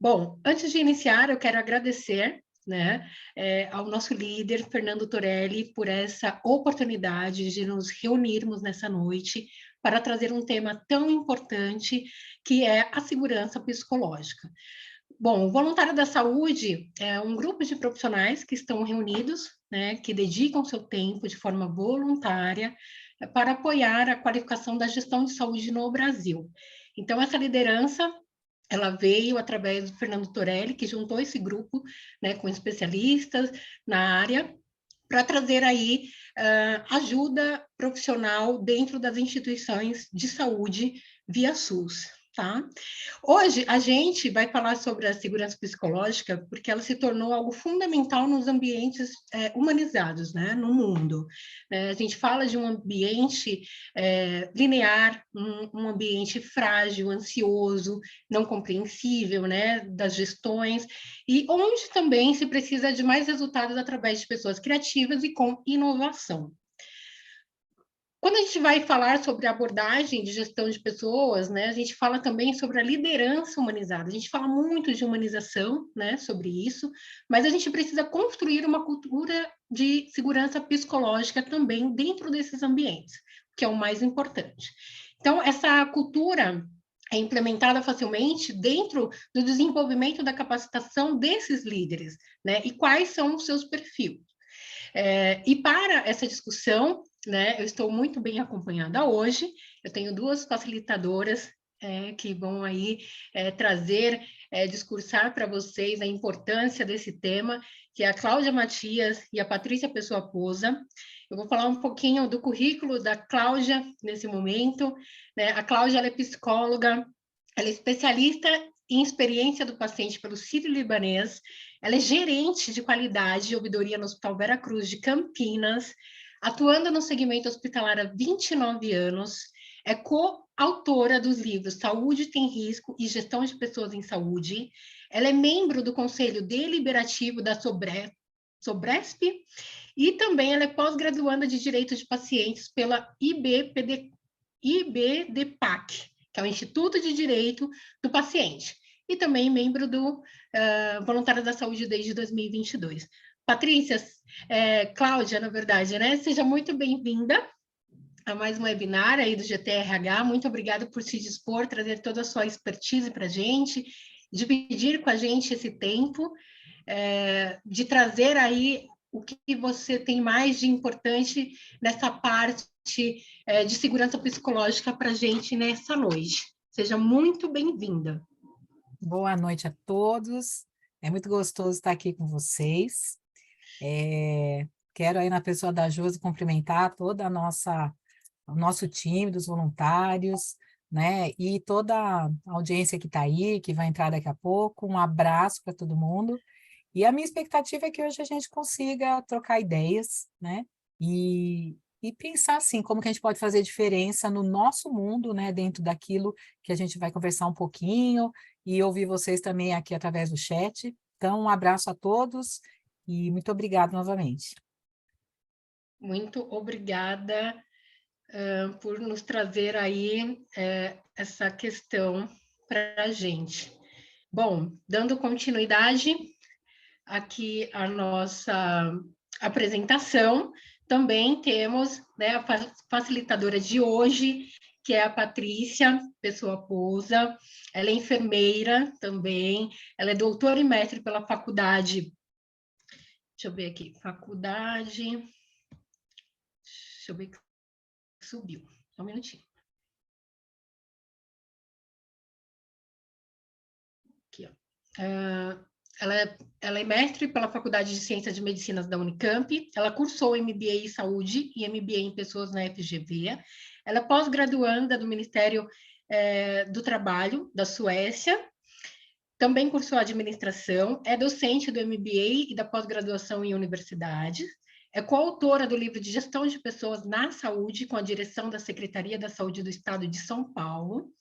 Bom, antes de iniciar, eu quero agradecer, né, ao nosso líder, Fernando Torelli, por essa oportunidade de nos reunirmos nessa noite para trazer um tema tão importante que é a segurança psicológica. Bom, o Voluntário da Saúde é um grupo de profissionais que estão reunidos, né, que dedicam seu tempo de forma voluntária para apoiar a qualificação da gestão de saúde no Brasil. Então, essa liderança ela veio através do Fernando Torelli, que juntou esse grupo, né, com especialistas na área, para trazer aí ajuda profissional dentro das instituições de saúde via SUS, tá? Hoje a gente vai falar sobre a segurança psicológica porque ela se tornou algo fundamental nos ambientes humanizados, né, no mundo. A gente fala de um ambiente linear, um ambiente frágil, ansioso, não compreensível, né, das gestões, e onde também se precisa de mais resultados através de pessoas criativas e com inovação. Quando a gente vai falar sobre a abordagem de gestão de pessoas, né, a gente fala também sobre a liderança humanizada. A gente fala muito de humanização, né, sobre isso, mas a gente precisa construir uma cultura de segurança psicológica também dentro desses ambientes, que é o mais importante. Então, essa cultura é implementada facilmente dentro do desenvolvimento da capacitação desses líderes, né, e quais são os seus perfis. E para essa discussão, né, eu estou muito bem acompanhada hoje, eu tenho duas facilitadoras que vão aí trazer, discursar para vocês a importância desse tema, que é a Cláudia Matias e a Patrícia Pessoa Poza. Eu vou falar um pouquinho do currículo da Cláudia nesse momento, né? A Cláudia ela é psicóloga, ela é especialista em experiência do paciente pelo Sírio-Libanês, ela é gerente de qualidade e ouvidoria no Hospital Vera Cruz de Campinas, atuando no segmento hospitalar há 29 anos, é coautora dos livros Saúde Tem Risco e Gestão de Pessoas em Saúde, ela é membro do Conselho Deliberativo da Sobresp e também ela é pós-graduanda de Direito de Pacientes pela IBDPAC, que é o Instituto de Direito do Paciente, e também membro do Voluntário da Saúde desde 2022. Patrícia, Cláudia, na verdade, né? Seja muito bem-vinda a mais um webinar aí do GTRH. Muito obrigada por se dispor, trazer toda a sua expertise para a gente, dividir com a gente esse tempo, de trazer aí o que você tem mais de importante nessa parte de segurança psicológica para a gente nessa noite. Seja muito bem-vinda. Boa noite a todos. É muito gostoso estar aqui com vocês. Quero aí na pessoa da Josi cumprimentar toda o nosso time dos voluntários, né? E toda a audiência que está aí, que vai entrar daqui a pouco. Um abraço para todo mundo. E a minha expectativa é que hoje a gente consiga trocar ideias, né? E pensar assim, como que a gente pode fazer diferença no nosso mundo, né? Dentro daquilo que a gente vai conversar um pouquinho e ouvir vocês também aqui através do chat. Então, um abraço a todos e muito obrigado novamente. Muito obrigada por nos trazer aí essa questão para a gente. Bom, dando continuidade aqui à nossa apresentação, também temos, né, a facilitadora de hoje, que é a Patrícia Pessoa Pousa. Ela é enfermeira também, ela é doutora e mestre pela faculdade, deixa eu ver aqui, faculdade, deixa eu ver que subiu, só um minutinho. Aqui, ó. Ela é mestre pela Faculdade de Ciências de Medicina da Unicamp, ela cursou MBA em Saúde e MBA em Pessoas na FGV, ela é pós-graduanda do Ministério do Trabalho da Suécia, também cursou Administração, é docente do MBA e da pós-graduação em universidades, é coautora do livro de Gestão de Pessoas na Saúde, com a direção da Secretaria da Saúde do Estado de São Paulo,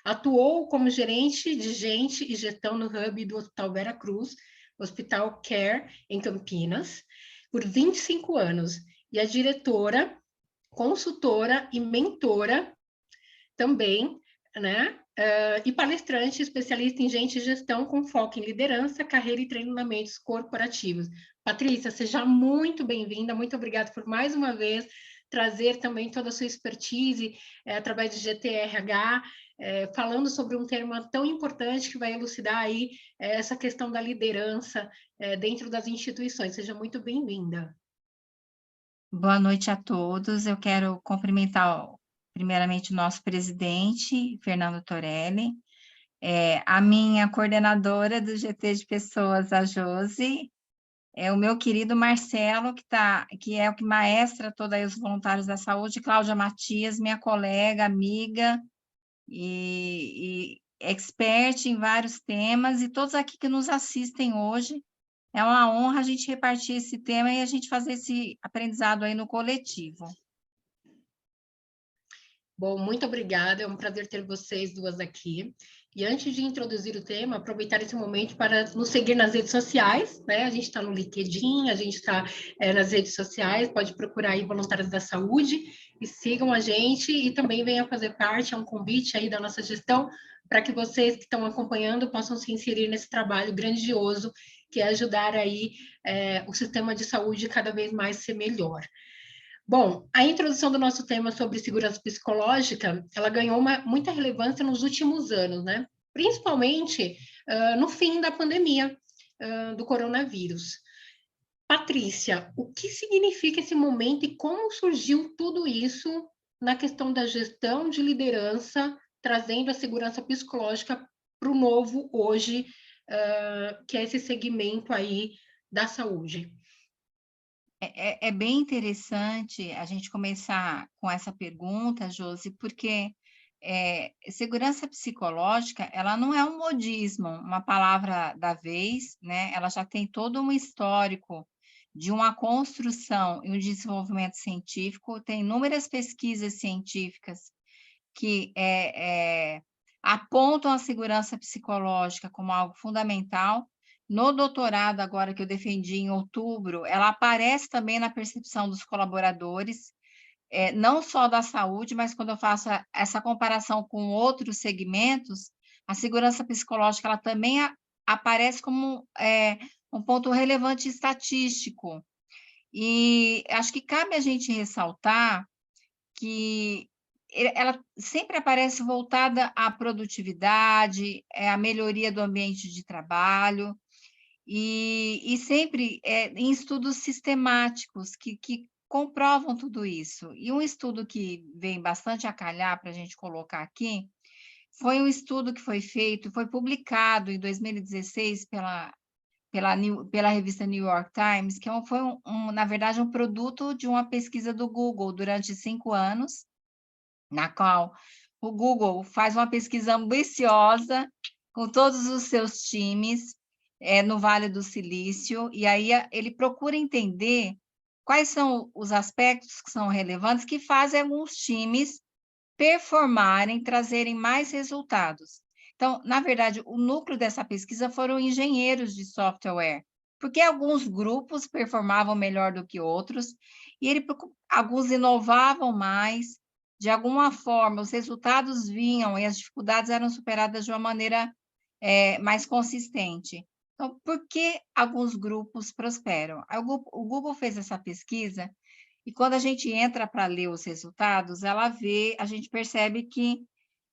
atuou como gerente de gente e gestão no hub do Hospital Vera Cruz, Hospital Care, em Campinas, por 25 anos. E é diretora, consultora e mentora também, né, e palestrante especialista em gente e gestão com foco em liderança, carreira e treinamentos corporativos. Patrícia, seja muito bem-vinda, muito obrigada por mais uma vez trazer também toda a sua expertise através de GTRH, falando sobre um tema tão importante que vai elucidar aí essa questão da liderança dentro das instituições. Seja muito bem-vinda. Boa noite a todos. Eu quero cumprimentar, primeiramente, o nosso presidente, Fernando Torelli, a minha coordenadora do GT de Pessoas, a Josi, o meu querido Marcelo, que é o que maestra todos aí os voluntários da saúde, Cláudia Matias, minha colega, amiga e expert em vários temas, e todos aqui que nos assistem hoje. É uma honra a gente repartir esse tema e a gente fazer esse aprendizado aí no coletivo. Bom, muito obrigada, é um prazer ter vocês duas aqui. E antes de introduzir o tema, aproveitar esse momento para nos seguir nas redes sociais, né? A gente está no LinkedIn, a gente está nas redes sociais, pode procurar aí Voluntários da Saúde e sigam a gente e também venham fazer parte, é um convite aí da nossa gestão para que vocês que estão acompanhando possam se inserir nesse trabalho grandioso que é ajudar aí o sistema de saúde cada vez mais ser melhor. Bom, a introdução do nosso tema sobre segurança psicológica, ela ganhou muita relevância nos últimos anos, né? Principalmente no fim da pandemia do coronavírus. Patrícia, o que significa esse momento e como surgiu tudo isso na questão da gestão de liderança, trazendo a segurança psicológica para o novo hoje, que é esse segmento aí da saúde? É bem interessante a gente começar com essa pergunta, Josi, porque segurança psicológica, ela não é um modismo, uma palavra da vez, né? Ela já tem todo um histórico de uma construção e um desenvolvimento científico, tem inúmeras pesquisas científicas que apontam a segurança psicológica como algo fundamental. No doutorado, agora que eu defendi em outubro, ela aparece também na percepção dos colaboradores, não só da saúde, mas quando eu faço essa comparação com outros segmentos, a segurança psicológica ela também aparece como um ponto relevante estatístico. E acho que cabe a gente ressaltar que ela sempre aparece voltada à produtividade, à melhoria do ambiente de trabalho, e sempre em estudos sistemáticos que comprovam tudo isso. E um estudo que vem bastante a calhar para a gente colocar aqui, foi um estudo que foi feito, foi publicado em 2016 pela revista New York Times, que foi, na verdade, um produto de uma pesquisa do Google durante 5 anos, na qual o Google faz uma pesquisa ambiciosa com todos os seus times no Vale do Silício, e aí ele procura entender quais são os aspectos que são relevantes que fazem alguns times performarem, trazerem mais resultados. Então, na verdade, o núcleo dessa pesquisa foram engenheiros de software, porque alguns grupos performavam melhor do que outros, e alguns inovavam mais, de alguma forma, os resultados vinham e as dificuldades eram superadas de uma maneira mais consistente. Então, por que alguns grupos prosperam? O Google fez essa pesquisa e quando a gente entra para ler os resultados, a gente percebe que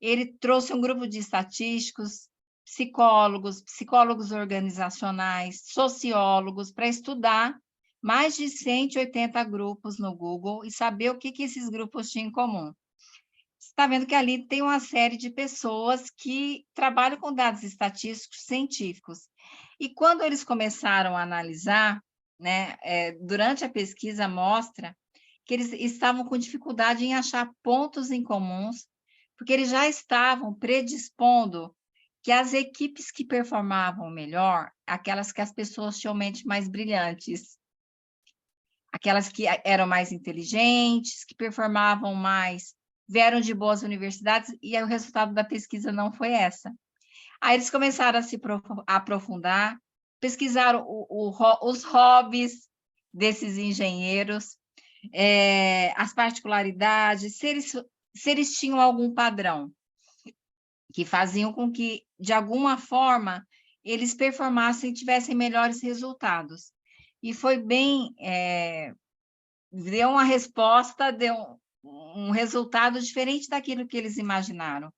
ele trouxe um grupo de estatísticos, psicólogos organizacionais, sociólogos, para estudar mais de 180 grupos no Google e saber o que esses grupos tinham em comum. Você está vendo que ali tem uma série de pessoas que trabalham com dados estatísticos científicos. E quando eles começaram a analisar, né, durante a pesquisa mostra que eles estavam com dificuldade em achar pontos em comuns, porque eles já estavam predispondo que as equipes que performavam melhor, aquelas que as pessoas tinham mente mais brilhantes, aquelas que eram mais inteligentes, que performavam mais, vieram de boas universidades, e o resultado da pesquisa não foi essa. Aí eles começaram a se aprofundar, pesquisaram os hobbies desses engenheiros, as particularidades, se eles tinham algum padrão. que faziam com que, de alguma forma, eles performassem e tivessem melhores resultados. E foi bem, deu uma resposta, deu um resultado diferente daquilo que eles imaginaram.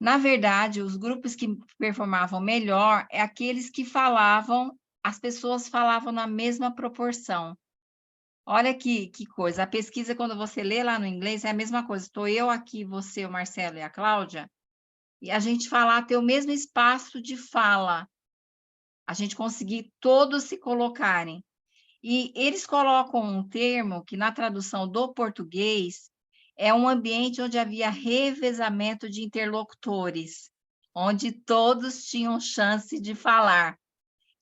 Na verdade, os grupos que performavam melhor é aqueles que falavam, as pessoas falavam na mesma proporção. Olha que coisa, a pesquisa, quando você lê lá no inglês, é a mesma coisa. Estou eu aqui, você, o Marcelo e a Cláudia, e a gente falar, ter o mesmo espaço de fala, a gente conseguir todos se colocarem. E eles colocam um termo que, na tradução do português, é um ambiente onde havia revezamento de interlocutores, onde todos tinham chance de falar,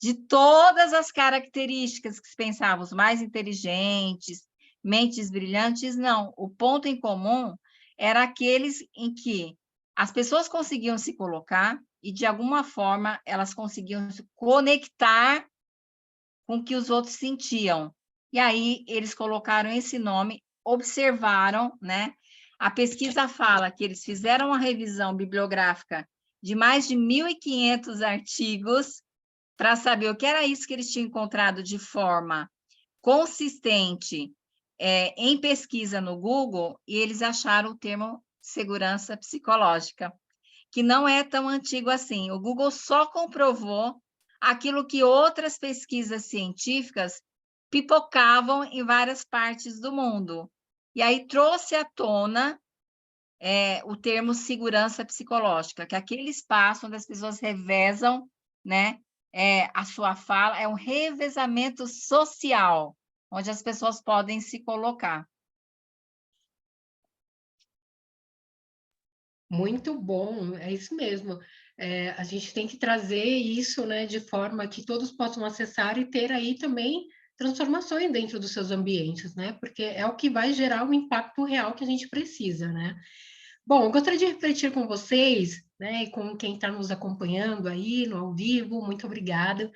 de todas as características que se pensavam, os mais inteligentes, mentes brilhantes, não. O ponto em comum era aqueles em que as pessoas conseguiam se colocar e, de alguma forma, elas conseguiam se conectar com o que os outros sentiam. E aí eles colocaram esse nome, observaram, né? A pesquisa fala que eles fizeram uma revisão bibliográfica de mais de 1.500 artigos para saber o que era isso que eles tinham encontrado de forma consistente em pesquisa no Google, e eles acharam o termo segurança psicológica, que não é tão antigo assim. O Google só comprovou aquilo que outras pesquisas científicas pipocavam em várias partes do mundo. E aí trouxe à tona o termo segurança psicológica, que é aquele espaço onde as pessoas revezam, né, a sua fala, é um revezamento social, onde as pessoas podem se colocar. Muito bom, é isso mesmo. A gente tem que trazer isso, né, de forma que todos possam acessar e ter aí também transformações dentro dos seus ambientes, né? Porque é o que vai gerar o impacto real que a gente precisa, né? Bom, eu gostaria de refletir com vocês, né, e com quem está nos acompanhando aí no ao vivo. Muito obrigada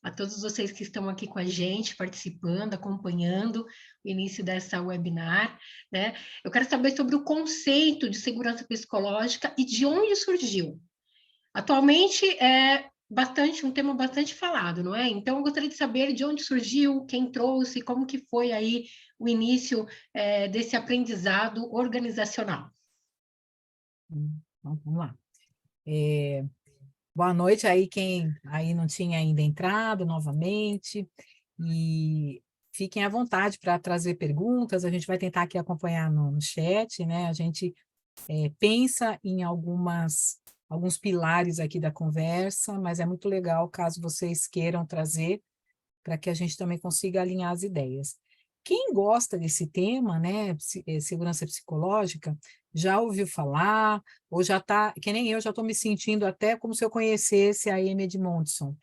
a todos vocês que estão aqui com a gente, participando, acompanhando o início dessa webinar, né? Eu quero saber sobre o conceito de segurança psicológica e de onde surgiu. Atualmente é um tema bastante falado, não é? Então, eu gostaria de saber de onde surgiu, quem trouxe, como que foi aí o início desse aprendizado organizacional. Então, vamos lá. Boa noite aí, quem aí não tinha ainda entrado novamente. E fiquem à vontade para trazer perguntas. A gente vai tentar aqui acompanhar no chat, né? A gente pensa em alguns pilares aqui da conversa, mas é muito legal caso vocês queiram trazer para que a gente também consiga alinhar as ideias. Quem gosta desse tema, né, segurança psicológica, já ouviu falar, ou já está, que nem eu, já estou me sentindo até como se eu conhecesse a Amy Edmondson.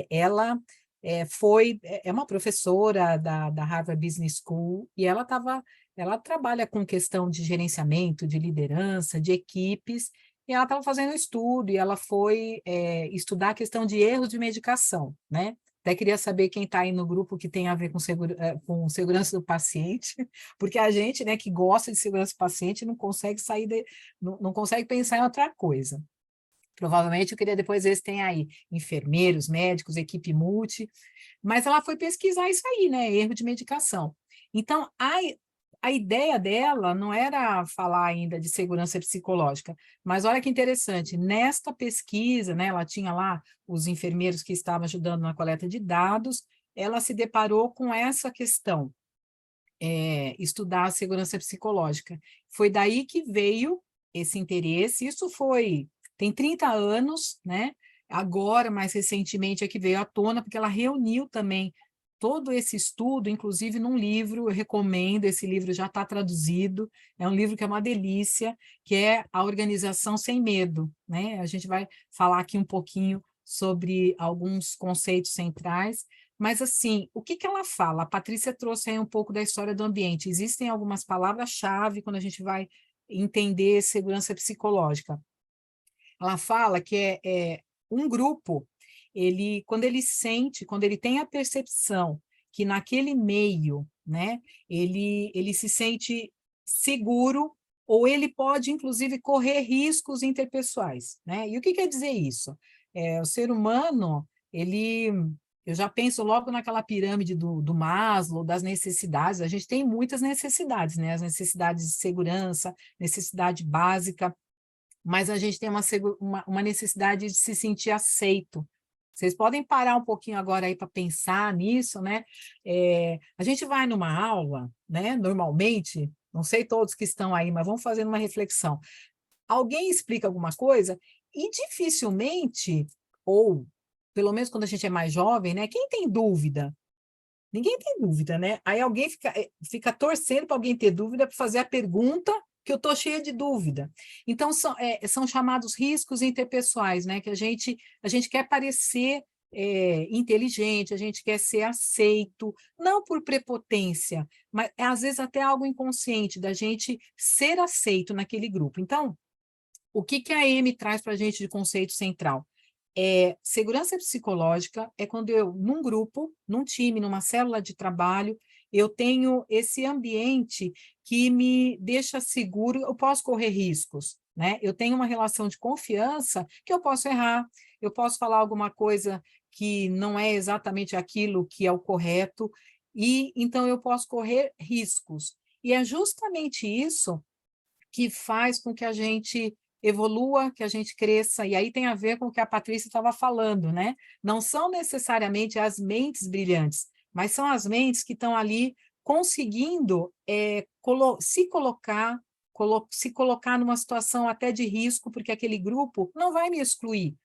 Ela é uma professora da Harvard Business School, e ela trabalha com questão de gerenciamento, de liderança, de equipes, e ela estava fazendo um estudo, e ela foi estudar a questão de erros de medicação, né? Até queria saber quem está aí no grupo que tem a ver com segurança do paciente, porque a gente, né, que gosta de segurança do paciente não consegue não consegue pensar em outra coisa. Provavelmente eu queria depois ver se tem aí enfermeiros, médicos, equipe multi, mas ela foi pesquisar isso aí, né, erro de medicação. Então, a ideia dela não era falar ainda de segurança psicológica, mas olha que interessante, nesta pesquisa, né, ela tinha lá os enfermeiros que estavam ajudando na coleta de dados, ela se deparou com essa questão, estudar a segurança psicológica. Foi daí que veio esse interesse, tem 30 anos, né? Agora, mais recentemente, é que veio à tona, porque ela reuniu também todo esse estudo, inclusive num livro, eu recomendo, esse livro já está traduzido, é um livro que é uma delícia, que é A Organização Sem Medo, né? A gente vai falar aqui um pouquinho sobre alguns conceitos centrais, mas assim, o que ela fala? A Patrícia trouxe aí um pouco da história do ambiente, existem algumas palavras-chave quando a gente vai entender segurança psicológica. Ela fala que um grupo, quando ele tem a percepção que naquele meio, né, ele se sente seguro, ou ele pode, inclusive, correr riscos interpessoais, né? E o que quer dizer isso? O ser humano, eu já penso logo naquela pirâmide do Maslow, das necessidades. A gente tem muitas necessidades, né? As necessidades de segurança, necessidade básica, mas a gente tem uma necessidade de se sentir aceito. Vocês podem parar um pouquinho agora aí para pensar nisso, né? A gente vai numa aula, né? Normalmente, não sei todos que estão aí, mas vamos fazendo uma reflexão. Alguém explica alguma coisa e dificilmente, ou pelo menos quando a gente é mais jovem, né? Quem tem dúvida? Ninguém tem dúvida, né? Aí alguém fica torcendo para alguém ter dúvida para fazer a pergunta que eu estou cheia de dúvida. Então, são chamados riscos interpessoais, né? Que a gente quer parecer inteligente, a gente quer ser aceito, não por prepotência, mas às vezes até algo inconsciente da gente ser aceito naquele grupo. Então, o que a Amy traz para a gente de conceito central? Segurança psicológica é quando eu, num grupo, num time, numa célula de trabalho, eu tenho esse ambiente que me deixa seguro, eu posso correr riscos, né? Eu tenho uma relação de confiança que eu posso errar, eu posso falar alguma coisa que não é exatamente aquilo que é o correto, e então eu posso correr riscos. E é justamente isso que faz com que a gente evolua, que a gente cresça, e aí tem a ver com o que a Patrícia estava falando, né? Não são necessariamente as mentes brilhantes, mas são as mentes que estão ali conseguindo se colocar numa situação até de risco, porque aquele grupo não vai me excluir.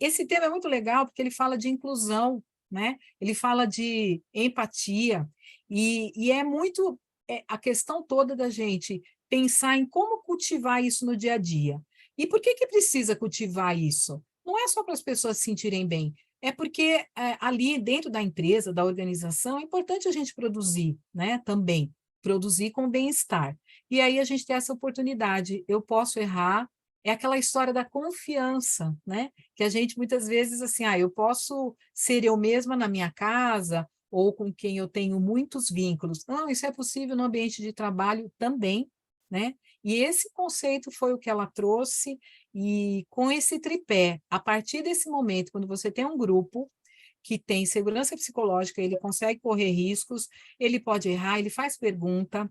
Esse tema é muito legal porque ele fala de inclusão, né? Ele fala de empatia, e é muito a questão toda da gente pensar em como cultivar isso no dia a dia. E por que precisa cultivar isso? Não é só para as pessoas se sentirem bem, é porque ali dentro da empresa, da organização, é importante a gente produzir, né? Também, produzir com bem-estar. E aí a gente tem essa oportunidade, eu posso errar, é aquela história da confiança, né? Que a gente muitas vezes, assim, eu posso ser eu mesma na minha casa ou com quem eu tenho muitos vínculos. Não, isso é possível no ambiente de trabalho também, né? E esse conceito foi o que ela trouxe, e com esse tripé, a partir desse momento, quando você tem um grupo que tem segurança psicológica, ele consegue correr riscos, ele pode errar, ele faz pergunta,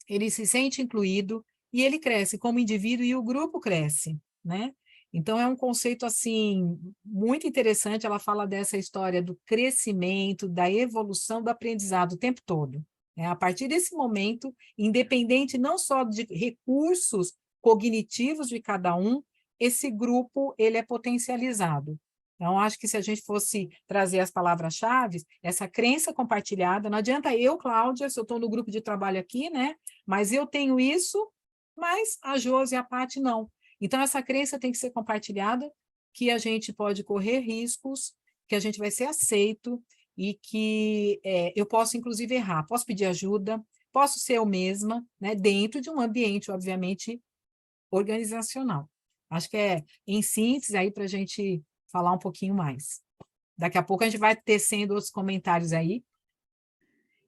ele se sente incluído e ele cresce como indivíduo e o grupo cresce, né? Então, é um conceito, assim, muito interessante. Ela fala dessa história do crescimento, da evolução, do aprendizado o tempo todo, né? A partir desse momento, independente não só de recursos cognitivos de cada um, esse grupo, ele é potencializado. Então, acho que se a gente fosse trazer as palavras-chave, essa crença compartilhada, não adianta eu, Cláudia, se eu estou no grupo de trabalho aqui, né? Mas eu tenho isso, mas a Josi e a Paty não. Então, essa crença tem que ser compartilhada, que a gente pode correr riscos, que a gente vai ser aceito e que eu posso, inclusive, errar, posso pedir ajuda, posso ser eu mesma, né, dentro de um ambiente, obviamente, organizacional. Acho que em síntese, aí para a gente falar um pouquinho mais. Daqui a pouco a gente vai tecendo outros comentários aí.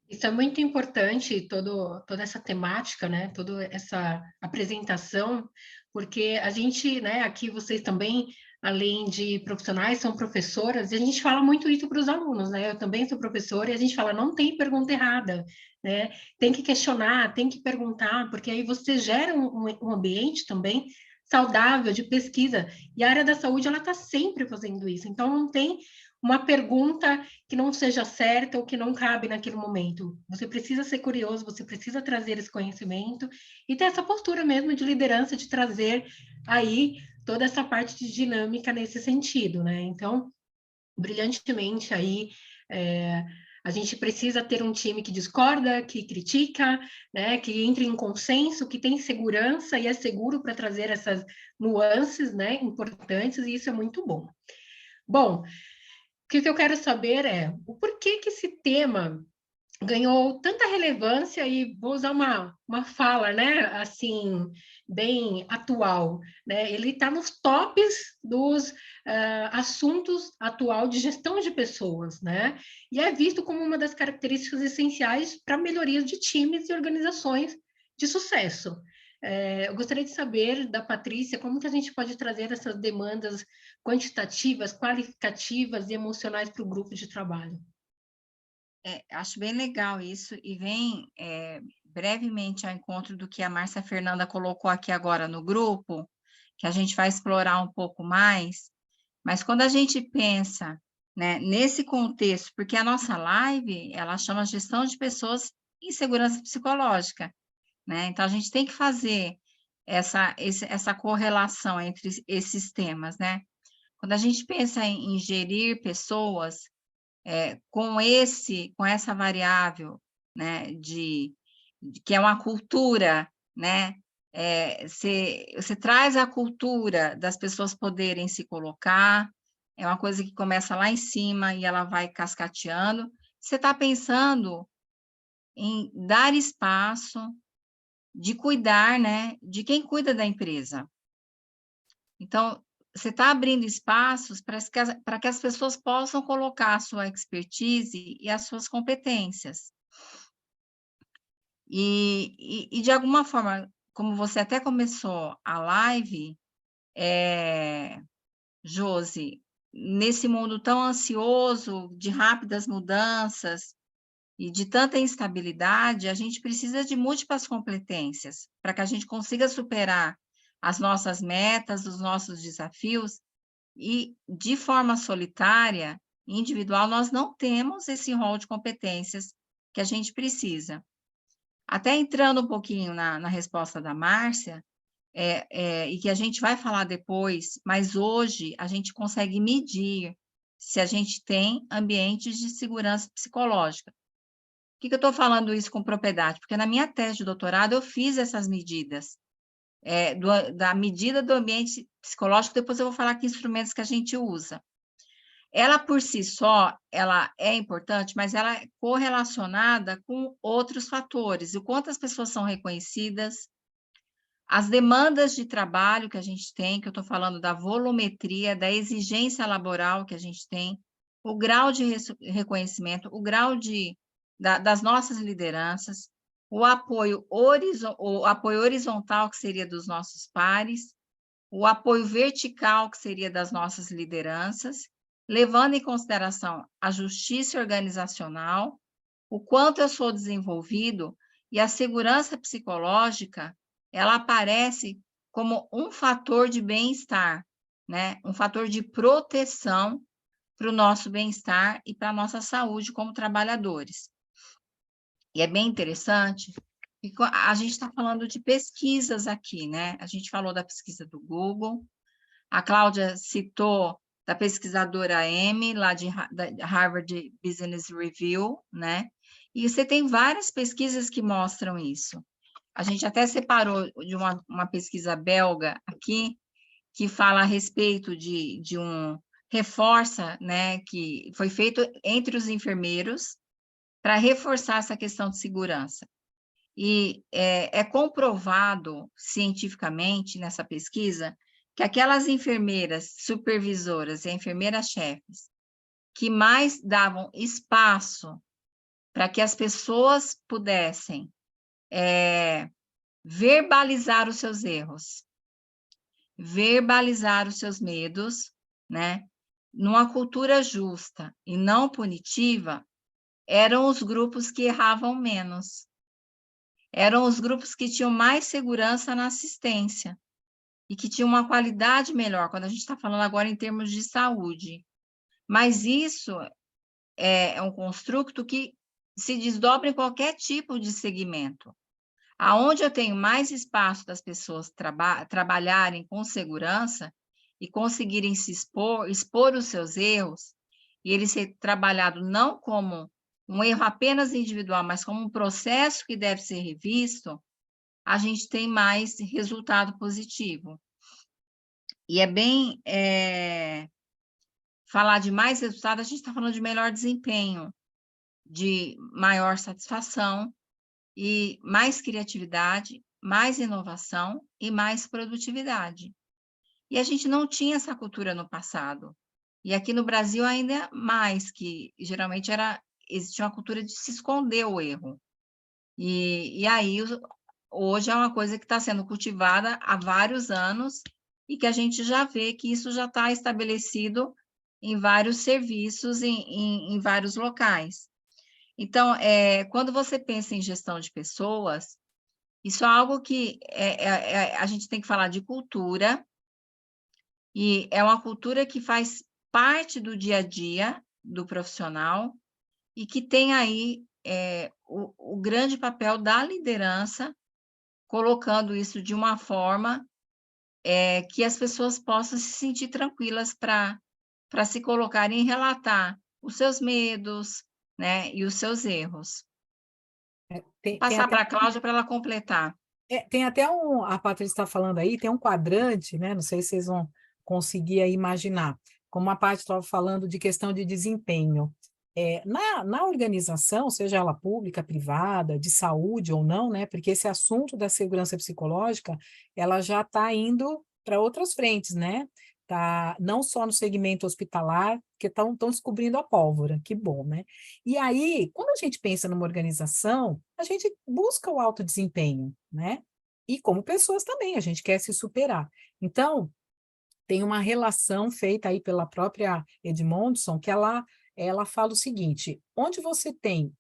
Isso é muito importante, toda essa temática, né? Toda essa apresentação, porque a gente, né, aqui vocês também, além de profissionais, são professoras, e a gente fala muito isso para os alunos, né? Eu também sou professora, e a gente fala, não tem pergunta errada, né? Tem que questionar, tem que perguntar, porque aí você gera um ambiente também saudável de pesquisa, e a área da saúde, ela está sempre fazendo isso, então não tem uma pergunta que não seja certa ou que não cabe naquele momento. Você precisa ser curioso, você precisa trazer esse conhecimento e ter essa postura mesmo de liderança, de trazer aí toda essa parte de dinâmica nesse sentido, né? Então, brilhantemente aí, a gente precisa ter um time que discorda, que critica, né, que entre em consenso, que tem segurança e é seguro para trazer essas nuances, né, importantes, e isso é muito bom. Bom, o que eu quero saber é o porquê que esse tema ganhou tanta relevância, e vou usar uma fala, né, assim, bem atual, né? Ele está nos tops dos assuntos atual de gestão de pessoas, né? E é visto como uma das características essenciais para melhorias de times e organizações de sucesso. Eu gostaria de saber da Patrícia como que a gente pode trazer essas demandas quantitativas, qualificativas e emocionais para o grupo de trabalho. Acho bem legal isso, e vem brevemente ao encontro do que a Márcia Fernanda colocou aqui agora no grupo, que a gente vai explorar um pouco mais, mas quando a gente pensa, né, nesse contexto, porque a nossa live, ela chama Gestão de Pessoas em Segurança Psicológica, né? Então, a gente tem que fazer essa correlação entre esses temas, né? Quando a gente pensa em gerir pessoas, com essa variável, né, que é uma cultura, né, você traz a cultura das pessoas poderem se colocar, é uma coisa que começa lá em cima e ela vai cascateando. Você está pensando em dar espaço, de cuidar, né, de quem cuida da empresa. Então, você está abrindo espaços para que as pessoas possam colocar a sua expertise e as suas competências. E de alguma forma, como você até começou a live, Josi, nesse mundo tão ansioso, de rápidas mudanças e de tanta instabilidade, a gente precisa de múltiplas competências para que a gente consiga superar as nossas metas, os nossos desafios, e de forma solitária, individual, nós não temos esse rol de competências que a gente precisa. Até entrando um pouquinho na resposta da Márcia, e que a gente vai falar depois, mas hoje a gente consegue medir se a gente tem ambientes de segurança psicológica. Por que eu estou falando isso com propriedade? Porque na minha tese de doutorado eu fiz essas medidas, da medida do ambiente psicológico, depois eu vou falar que instrumentos que a gente usa. Ela, por si só, ela é importante, mas ela é correlacionada com outros fatores, o quanto as pessoas são reconhecidas, as demandas de trabalho que a gente tem, que eu estou falando da volumetria, da exigência laboral que a gente tem, o grau de reconhecimento, o grau das nossas lideranças, o apoio horizontal, que seria dos nossos pares, o apoio vertical, que seria das nossas lideranças, levando em consideração a justiça organizacional, o quanto eu sou desenvolvido, e a segurança psicológica, ela aparece como um fator de bem-estar, né? Um fator de proteção para o nosso bem-estar e para a nossa saúde como trabalhadores. E é bem interessante, e a gente está falando de pesquisas aqui, né? A gente falou da pesquisa do Google, a Cláudia citou da pesquisadora Amy, lá da Harvard Business Review, né? E você tem várias pesquisas que mostram isso. A gente até separou de uma pesquisa belga aqui, que fala a respeito de reforça, né, que foi feito entre os enfermeiros para reforçar essa questão de segurança. E é comprovado cientificamente nessa pesquisa que aquelas enfermeiras supervisoras e enfermeiras-chefes que mais davam espaço para que as pessoas pudessem verbalizar os seus erros, verbalizar os seus medos, né? Numa cultura justa e não punitiva, eram os grupos que erravam menos. Eram os grupos que tinham mais segurança na assistência e que tinham uma qualidade melhor, quando a gente está falando agora em termos de saúde. Mas isso é um construto que se desdobra em qualquer tipo de segmento. Aonde eu tenho mais espaço das pessoas trabalharem com segurança e conseguirem se expor os seus erros, e ele ser trabalhado não como um erro apenas individual, mas como um processo que deve ser revisto, a gente tem mais resultado positivo. E é bem falar de mais resultado, a gente está falando de melhor desempenho, de maior satisfação e mais criatividade, mais inovação e mais produtividade. E a gente não tinha essa cultura no passado. E aqui no Brasil ainda mais, que geralmente existia uma cultura de se esconder o erro. E aí hoje é uma coisa que está sendo cultivada há vários anos e que a gente já vê que isso já está estabelecido em vários serviços, em vários locais. Então, quando você pensa em gestão de pessoas, isso é algo que a gente tem que falar de cultura, e é uma cultura que faz parte do dia a dia do profissional e que tem aí o grande papel da liderança, colocando isso de uma forma que as pessoas possam se sentir tranquilas para se colocarem e relatar os seus medos, né, e os seus erros. Tem Passar até para a Cláudia para ela completar. tem até a Patrícia está falando aí, tem um quadrante, né? Não sei se vocês vão conseguir aí imaginar, como a parte estava falando de questão de desempenho. Na organização, seja ela pública, privada, de saúde ou não, né? Porque esse assunto da segurança psicológica, ela já está indo para outras frentes, né? Tá, não só no segmento hospitalar, que estão descobrindo a pólvora, que bom, né? E aí, quando a gente pensa numa organização, a gente busca o alto desempenho, né? E como pessoas também, a gente quer se superar. Então, tem uma relação feita aí pela própria Edmondson, que ela fala o seguinte, onde você tem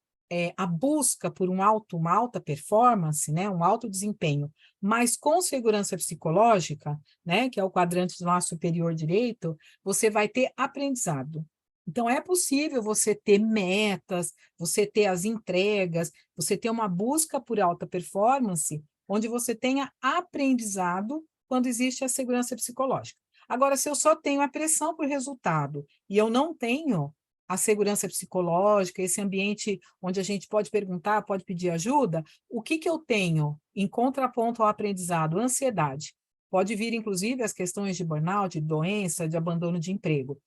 a busca por uma alta performance, né, um alto desempenho, mas com segurança psicológica, né, que é o quadrante do lado superior direito, você vai ter aprendizado. Então, é possível você ter metas, você ter as entregas, você ter uma busca por alta performance, onde você tenha aprendizado quando existe a segurança psicológica. Agora, se eu só tenho a pressão por resultado e eu não tenho a segurança psicológica, esse ambiente onde a gente pode perguntar, pode pedir ajuda, o que eu tenho em contraponto ao aprendizado? Ansiedade. Pode vir, inclusive, as questões de burnout, de doença, de abandono de emprego.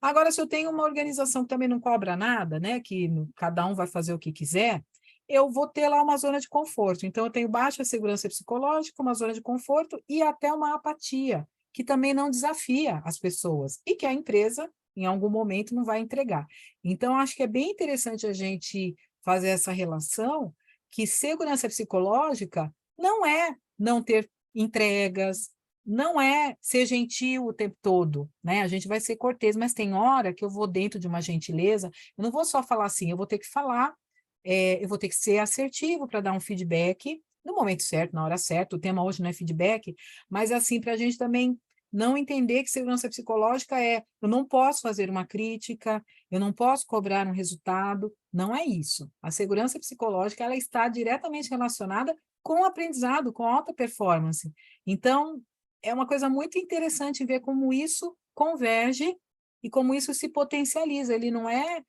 Agora, se eu tenho uma organização que também não cobra nada, né, que cada um vai fazer o que quiser, eu vou ter lá uma zona de conforto. Então, eu tenho baixa segurança psicológica, uma zona de conforto e até uma apatia, que também não desafia as pessoas e que a empresa, em algum momento, não vai entregar. Então, acho que é bem interessante a gente fazer essa relação, que segurança psicológica não é não ter entregas, não é ser gentil o tempo todo, né? A gente vai ser cortês, mas tem hora que eu vou dentro de uma gentileza, eu não vou só falar assim, eu vou ter que falar, eu vou ter que ser assertivo para dar um feedback no momento certo, na hora certa. O tema hoje não é feedback, mas assim, para a gente também não entender que segurança psicológica eu não posso fazer uma crítica, eu não posso cobrar um resultado, não é isso. A segurança psicológica, ela está diretamente relacionada com o aprendizado, com alta performance. Então, é uma coisa muito interessante ver como isso converge e como isso se potencializa. Ele não é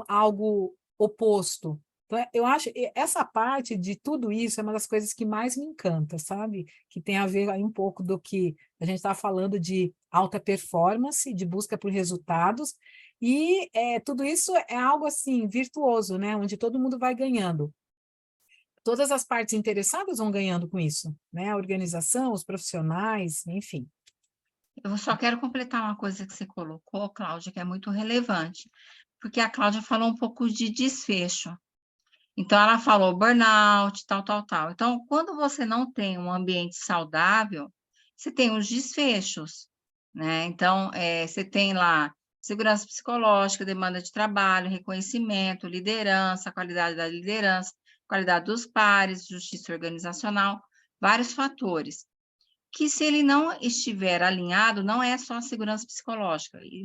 algo oposto. Então, eu acho que essa parte de tudo isso é uma das coisas que mais me encanta, sabe? Que tem a ver aí um pouco do que a gente está falando de alta performance, de busca por resultados, e tudo isso é algo assim virtuoso, né? Onde todo mundo vai ganhando. Todas as partes interessadas vão ganhando com isso, né? A organização, os profissionais, enfim. Eu só quero completar uma coisa que você colocou, Cláudia, que é muito relevante, porque a Cláudia falou um pouco de desfecho. Então, ela falou burnout, tal, tal, tal. Então, quando você não tem um ambiente saudável, você tem os desfechos, né? Então, você tem lá segurança psicológica, demanda de trabalho, reconhecimento, liderança, qualidade da liderança, qualidade dos pares, justiça organizacional, vários fatores. Que se ele não estiver alinhado, não é só a segurança psicológica, e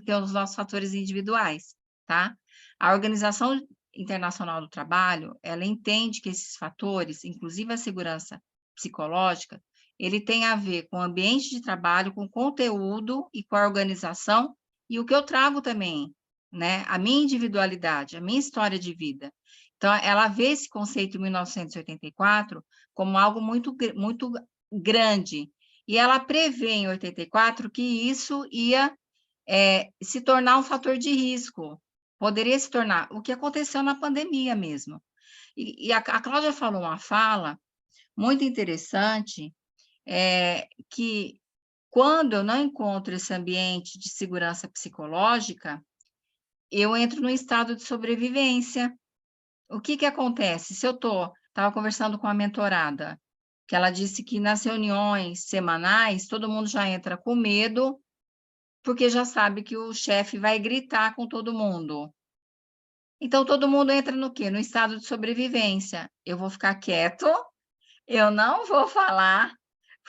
tem os nossos fatores individuais, tá? A Organização Internacional do Trabalho, ela entende que esses fatores, inclusive a segurança psicológica, ele tem a ver com o ambiente de trabalho, com o conteúdo e com a organização, e o que eu trago também, né? A minha individualidade, a minha história de vida. Então, ela vê esse conceito em 1984 como algo muito, muito grande, e ela prevê em 84 que isso ia se tornar um fator de risco, poderia se tornar, o que aconteceu na pandemia mesmo. E a Cláudia falou uma fala muito interessante, que quando eu não encontro esse ambiente de segurança psicológica, eu entro no estado de sobrevivência. O que acontece? Se eu estou estava conversando com a mentorada, que ela disse que nas reuniões semanais, todo mundo já entra com medo, porque já sabe que o chefe vai gritar com todo mundo. Então, todo mundo entra no quê? No estado de sobrevivência. Eu vou ficar quieto, eu não vou falar,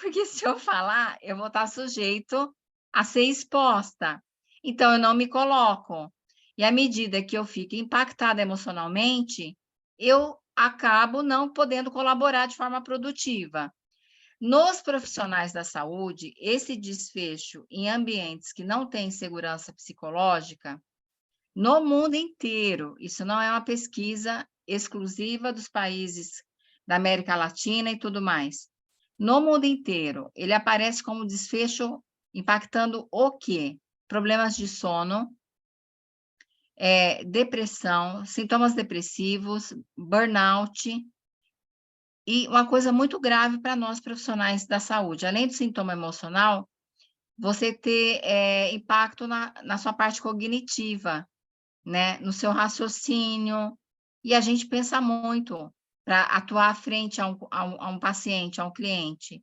porque se eu falar, eu vou estar sujeito a ser exposta. Então, eu não me coloco. E à medida que eu fico impactada emocionalmente, eu acabo não podendo colaborar de forma produtiva. Nos profissionais da saúde, esse desfecho em ambientes que não têm segurança psicológica, no mundo inteiro, isso não é uma pesquisa exclusiva dos países da América Latina e tudo mais. No mundo inteiro, ele aparece como desfecho impactando o quê? Problemas de sono, depressão, sintomas depressivos, burnout, e uma coisa muito grave para nós profissionais da saúde, além do sintoma emocional, você ter impacto na sua parte cognitiva, né? No seu raciocínio, e a gente pensa muito para atuar frente a um paciente, a um cliente.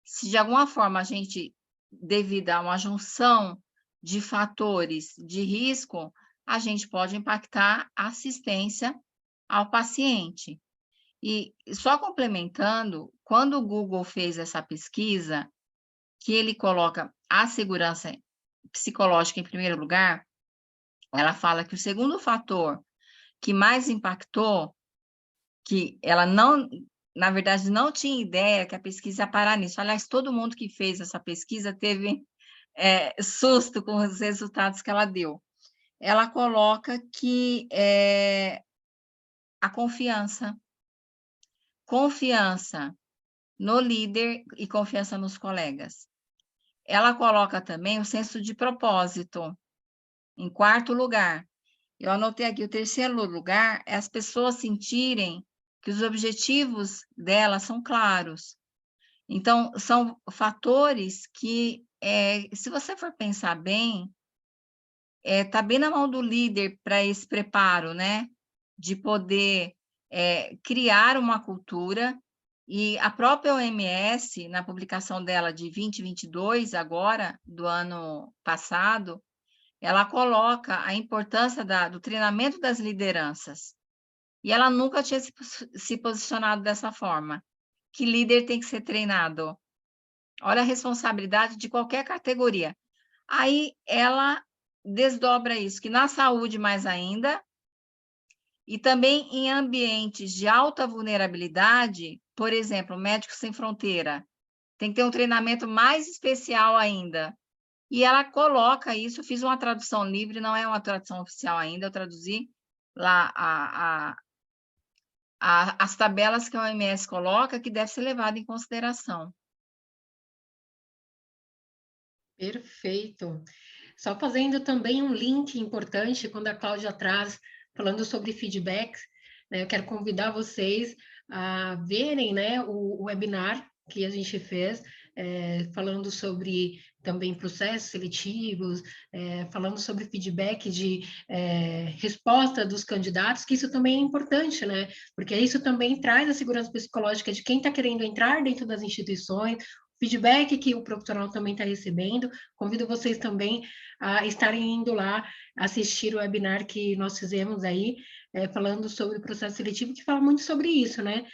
Se de alguma forma a gente, devido a uma junção de fatores de risco, a gente pode impactar a assistência ao paciente. E só complementando, quando o Google fez essa pesquisa, que ele coloca a segurança psicológica em primeiro lugar, ela fala que o segundo fator que mais impactou, que ela não, na verdade, não tinha ideia que a pesquisa ia parar nisso. Aliás, todo mundo que fez essa pesquisa teve susto com os resultados que ela deu. Ela coloca que a confiança no líder e confiança nos colegas. Ela coloca também o senso de propósito, em quarto lugar. Eu anotei aqui, o terceiro lugar é as pessoas sentirem que os objetivos delas são claros. Então, são fatores que, se você for pensar bem, tá bem na mão do líder para esse preparo, né? De poder criar uma cultura. E a própria OMS, na publicação dela de 2022, agora, do ano passado, ela coloca a importância do treinamento das lideranças. E ela nunca tinha se posicionado dessa forma. Que líder tem que ser treinado? Olha a responsabilidade de qualquer categoria. Aí ela desdobra isso, que na saúde mais ainda, e também em ambientes de alta vulnerabilidade, por exemplo, Médicos Sem Fronteira, tem que ter um treinamento mais especial ainda. E ela coloca isso, fiz uma tradução livre, não é uma tradução oficial ainda, eu traduzi lá as tabelas que a OMS coloca, que deve ser levada em consideração. Perfeito. Só fazendo também um link importante, quando a Cláudia traz, falando sobre feedback, né, eu quero convidar vocês a verem, né, o webinar que a gente fez, falando sobre também processos seletivos, falando sobre feedback de resposta dos candidatos, que isso também é importante, né? Porque isso também traz a segurança psicológica de quem está querendo entrar dentro das instituições, feedback que o profissional também está recebendo. Convido vocês também a estarem indo lá assistir o webinar que nós fizemos aí, falando sobre o processo seletivo, que fala muito sobre isso, né?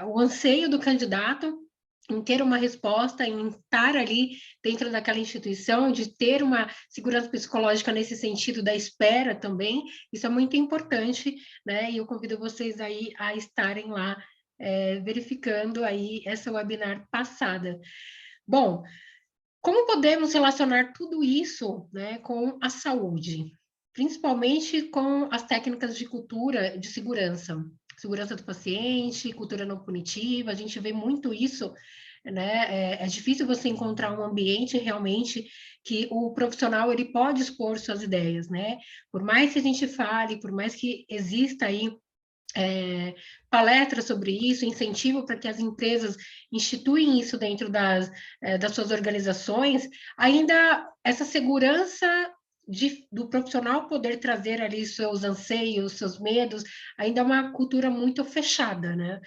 O anseio do candidato em ter uma resposta, em estar ali dentro daquela instituição, de ter uma segurança psicológica nesse sentido da espera também, isso é muito importante, né? E eu convido vocês aí a estarem lá verificando aí essa webinar passada. Bom, como podemos relacionar tudo isso, né, com a saúde? Principalmente com as técnicas de cultura de segurança. Segurança do paciente, cultura não punitiva, a gente vê muito isso, né? É difícil você encontrar um ambiente realmente que o profissional ele pode expor suas ideias, né? Por mais que a gente fale, por mais que exista aí palestras sobre isso, incentivo para que as empresas instituem isso dentro das suas organizações, ainda essa segurança do profissional poder trazer ali seus anseios, seus medos, ainda é uma cultura muito fechada, né?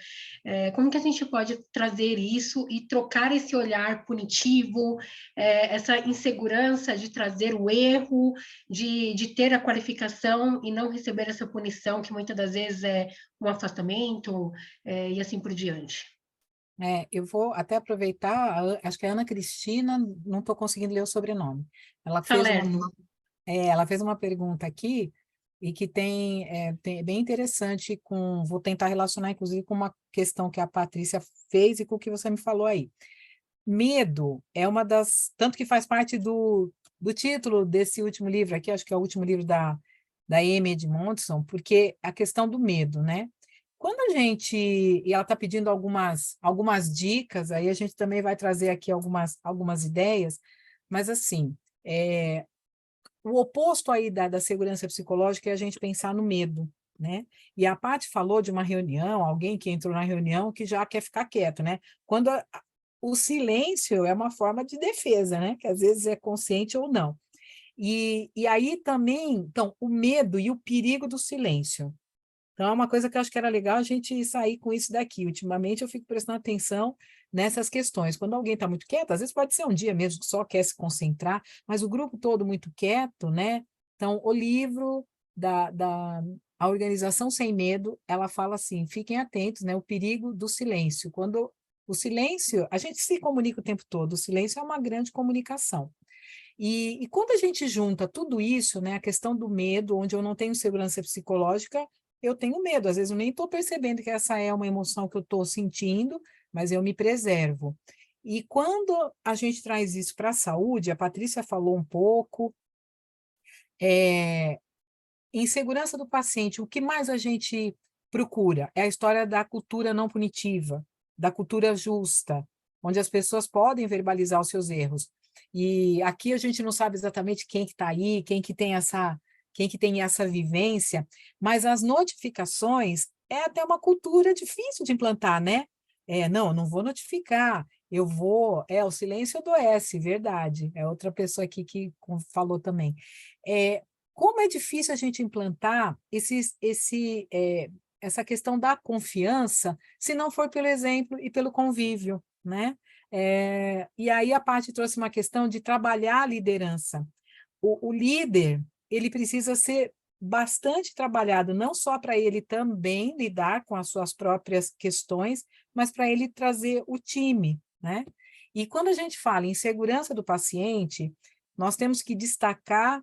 Como que a gente pode trazer isso e trocar esse olhar punitivo, essa insegurança de trazer o erro, de ter a qualificação e não receber essa punição, que muitas das vezes é um afastamento, e assim por diante? Eu vou até aproveitar, acho que é Ana Cristina, não estou conseguindo ler o sobrenome. Ela fez uma, Salerno. ela fez uma pergunta aqui e que tem bem interessante vou tentar relacionar inclusive com uma questão que a Patrícia fez e com o que você me falou aí. Medo é uma tanto que faz parte do título desse último livro aqui, acho que é o último livro da Amy Edmondson, porque a questão do medo, né? Quando e ela está pedindo algumas dicas, aí a gente também vai trazer aqui algumas ideias, mas assim, o oposto aí da segurança psicológica é a gente pensar no medo, né? E a Paty falou de uma reunião, alguém que entrou na reunião que já quer ficar quieto, né? Quando o silêncio é uma forma de defesa, né? Que às vezes é consciente ou não. E aí também, então, o medo e o perigo do silêncio. Então, é uma coisa que eu acho que era legal a gente sair com isso daqui. Ultimamente, eu fico prestando atenção nessas questões. Quando alguém está muito quieto, às vezes pode ser um dia mesmo que só quer se concentrar, mas o grupo todo muito quieto, né? Então, o livro a Organização Sem Medo, ela fala assim, fiquem atentos, né? O perigo do silêncio. Quando o silêncio, a gente se comunica o tempo todo, o silêncio é uma grande comunicação. E quando a gente junta tudo isso, né, a questão do medo, onde eu não tenho segurança psicológica, eu tenho medo. Às vezes eu nem estou percebendo que essa é uma emoção que eu estou sentindo, mas eu me preservo. E quando a gente traz isso para a saúde, a Patrícia falou um pouco, em segurança do paciente, o que mais a gente procura? É a história da cultura não punitiva, da cultura justa, onde as pessoas podem verbalizar os seus erros. E aqui a gente não sabe exatamente quem que está aí, quem que tem essa vivência, mas as notificações é até uma cultura difícil de implantar, né? Não vou notificar, o silêncio adoece, verdade. É outra pessoa aqui que falou também. Como é difícil a gente implantar essa questão da confiança, se não for pelo exemplo e pelo convívio, né? E aí a Paty trouxe uma questão de trabalhar a liderança. O líder, ele precisa ser bastante trabalhado, não só para ele também lidar com as suas próprias questões, mas para ele trazer o time, né? E quando a gente fala em segurança do paciente, nós temos que destacar